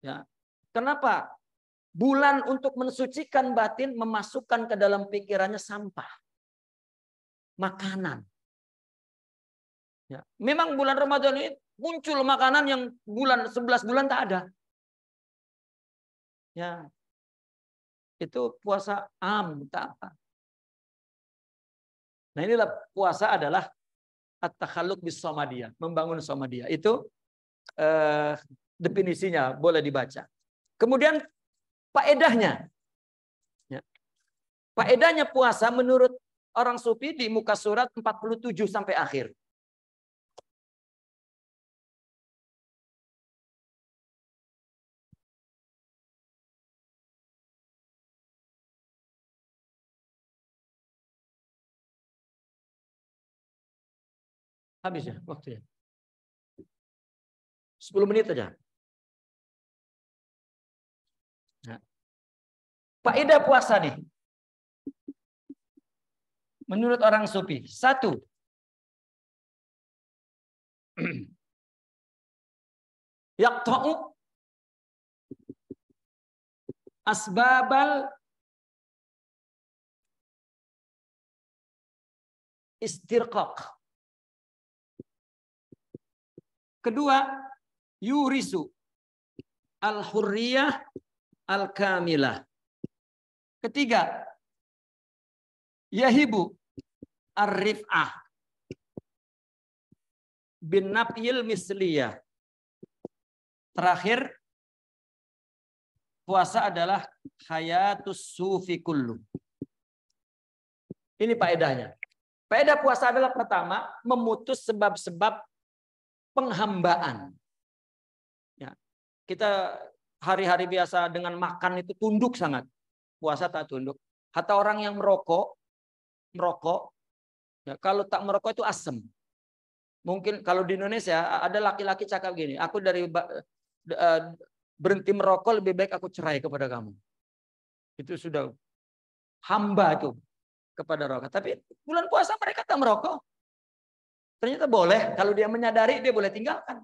Ya. Kenapa? Bulan untuk mensucikan batin memasukkan ke dalam pikirannya sampah. Makanan. Ya. Memang bulan Ramadan ini muncul makanan yang 11 bulan tak ada. Ya. Itu puasa tak apa. Nah inilah puasa adalah at-takhalluq bis somadiyah, membangun somadiyah. Itu definisinya boleh dibaca. Kemudian faedahnya. Ya. Faedahnya puasa menurut orang sufi di muka surat 47 sampai akhir. Habis ya waktunya. 10 menit aja. Nah, faedah puasa nih. Menurut orang sufi, satu, yaqta'u asbabal istirqaq. Kedua, yurisu al-hurriyah al-kamilah. Ketiga, yahibu ar-rif'ah bin nafyil misliyah. Terakhir, puasa adalah hayatus sufi kullu. Ini faedahnya. Faedah puasa adalah pertama, memutus sebab-sebab penghambaan. Ya, kita hari-hari biasa dengan makan itu tunduk sangat. Puasa tak tunduk. Hatta orang yang merokok, ya, kalau tak merokok itu asem. Mungkin kalau di Indonesia ada laki-laki cakap gini, aku dari berhenti merokok lebih baik aku cerai kepada kamu. Itu sudah hamba itu kepada rokok. Tapi bulan puasa mereka tak merokok. Ternyata boleh. Kalau dia menyadari, dia boleh tinggalkan.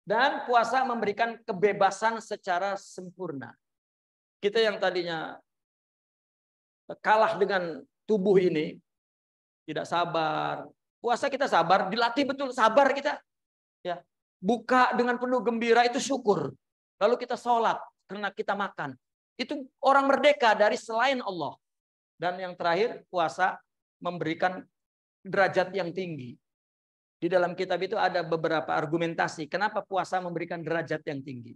Dan puasa memberikan kebebasan secara sempurna. Kita yang tadinya kalah dengan tubuh ini, tidak sabar. Puasa kita sabar, dilatih betul sabar kita. Ya, buka dengan penuh gembira itu syukur. Lalu kita sholat karena kita makan. Itu orang merdeka dari selain Allah. Dan yang terakhir, puasa memberikan derajat yang tinggi. Di dalam kitab itu ada beberapa argumentasi. Kenapa puasa memberikan derajat yang tinggi?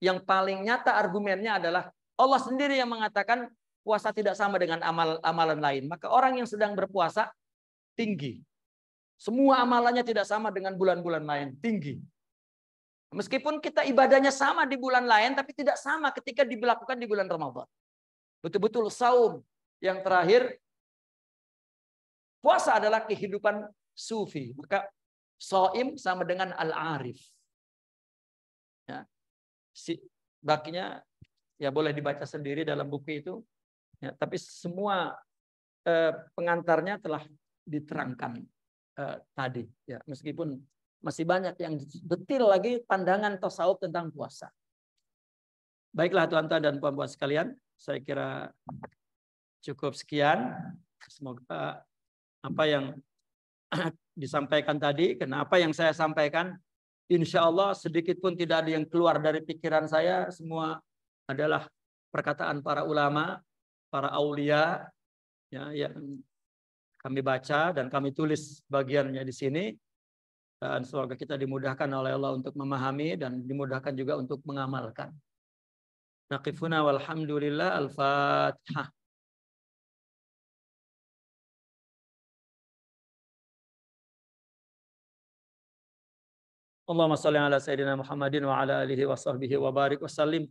Yang paling nyata argumennya adalah Allah sendiri yang mengatakan puasa tidak sama dengan amalan lain. Maka orang yang sedang berpuasa tinggi. Semua amalannya tidak sama dengan bulan-bulan lain. Tinggi. Meskipun kita ibadahnya sama di bulan lain, tapi tidak sama ketika dilakukan di bulan Ramadan. Betul-betul saum. Yang terakhir, puasa adalah kehidupan sufi. Maka shaim sama dengan al-arif. Ya. Bakinya ya boleh dibaca sendiri dalam buku itu. Ya, tapi semua pengantarnya telah diterangkan tadi. Ya, meskipun masih banyak yang detail lagi pandangan tasawuf tentang puasa. Baiklah tuan-tuan dan puan-puan sekalian, saya kira cukup sekian. Semoga apa yang disampaikan tadi, kenapa yang saya sampaikan, insya Allah sedikit pun tidak ada yang keluar dari pikiran saya. Semua adalah perkataan para ulama, para aulia, ya, yang kami baca dan kami tulis bagiannya di sini. Dan semoga kita dimudahkan oleh Allah untuk memahami dan dimudahkan juga untuk mengamalkan. Naqifuna walhamdulillah. Al-Fatihah. Allahumma salli ala sayyidina Muhammadin wa ala alihi wa sahbihi wa barik wa sallim.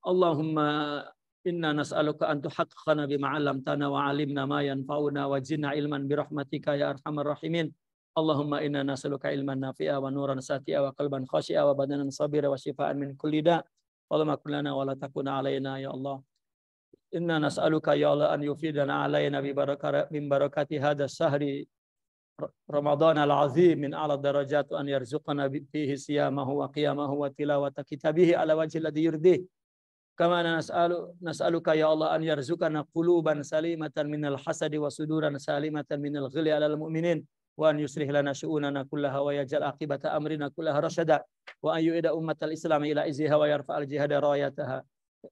Allahumma inna nas'aluka an tuhaqqiqana bima 'allamtana wa 'allimna ma yanfa'una wa zidna ilman bi rahmatika ya arhamar rahimin. Allahumma inna nas'aluka ilman nafi'a wa nuran sati'a wa qalban khashi'a wa badanan sabira wa shifaan min kulli da'. Allahumma kun lana wa la takuna 'alaina ya Allah. Inna nas'aluka ya Allah an yufidana 'alaina bi barakati hadzal syahri Ramadan al-azim min a'la darajat an yarzuqana fihi siyamahu wa qiyamahu wa tilawata kitabihi ala wajhi alladhi yurdih. Kama nas'aluka ya Allah an yarzuqana quluban salimatan minal hasadi wa suduran salimatan minal ghilli alal mu'minin wa an yuslih lana syu'unana kullaha wa yaj'al aqibata amrina kullaha rasyada wa an yu'ida ummatal islam ila izziha wa yarfa'al jihada rayataha.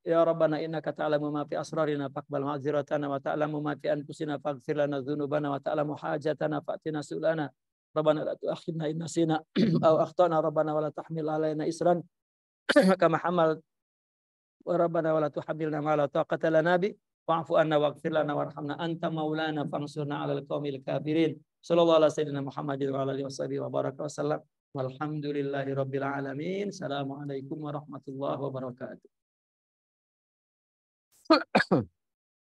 Ya Rabbana innaka ta'lamu ma fi asrarina faqbal ma'dziratana wa ta'lamu ma fi anfusina faghfir lana dzunubana wa ta'lamu hajatana fa'tina sulana. Rabbana la tu'akhidna in nasina aw akhtana rabbana wa la tahmil 'alaina isran kama hamal wa rabbana wa la tuhammilna ma la taqata lana bi wa'fu anna waghfir lana warhamna anta maulana fansurna 'alal qaumil kafirin. Sallallahu alaihi sayyidina Muhammadin wa alihi washabihi wa baraka wasallam. Walhamdulillahi rabbil alamin. Assalamualaikum warahmatullahi wabarakatuh.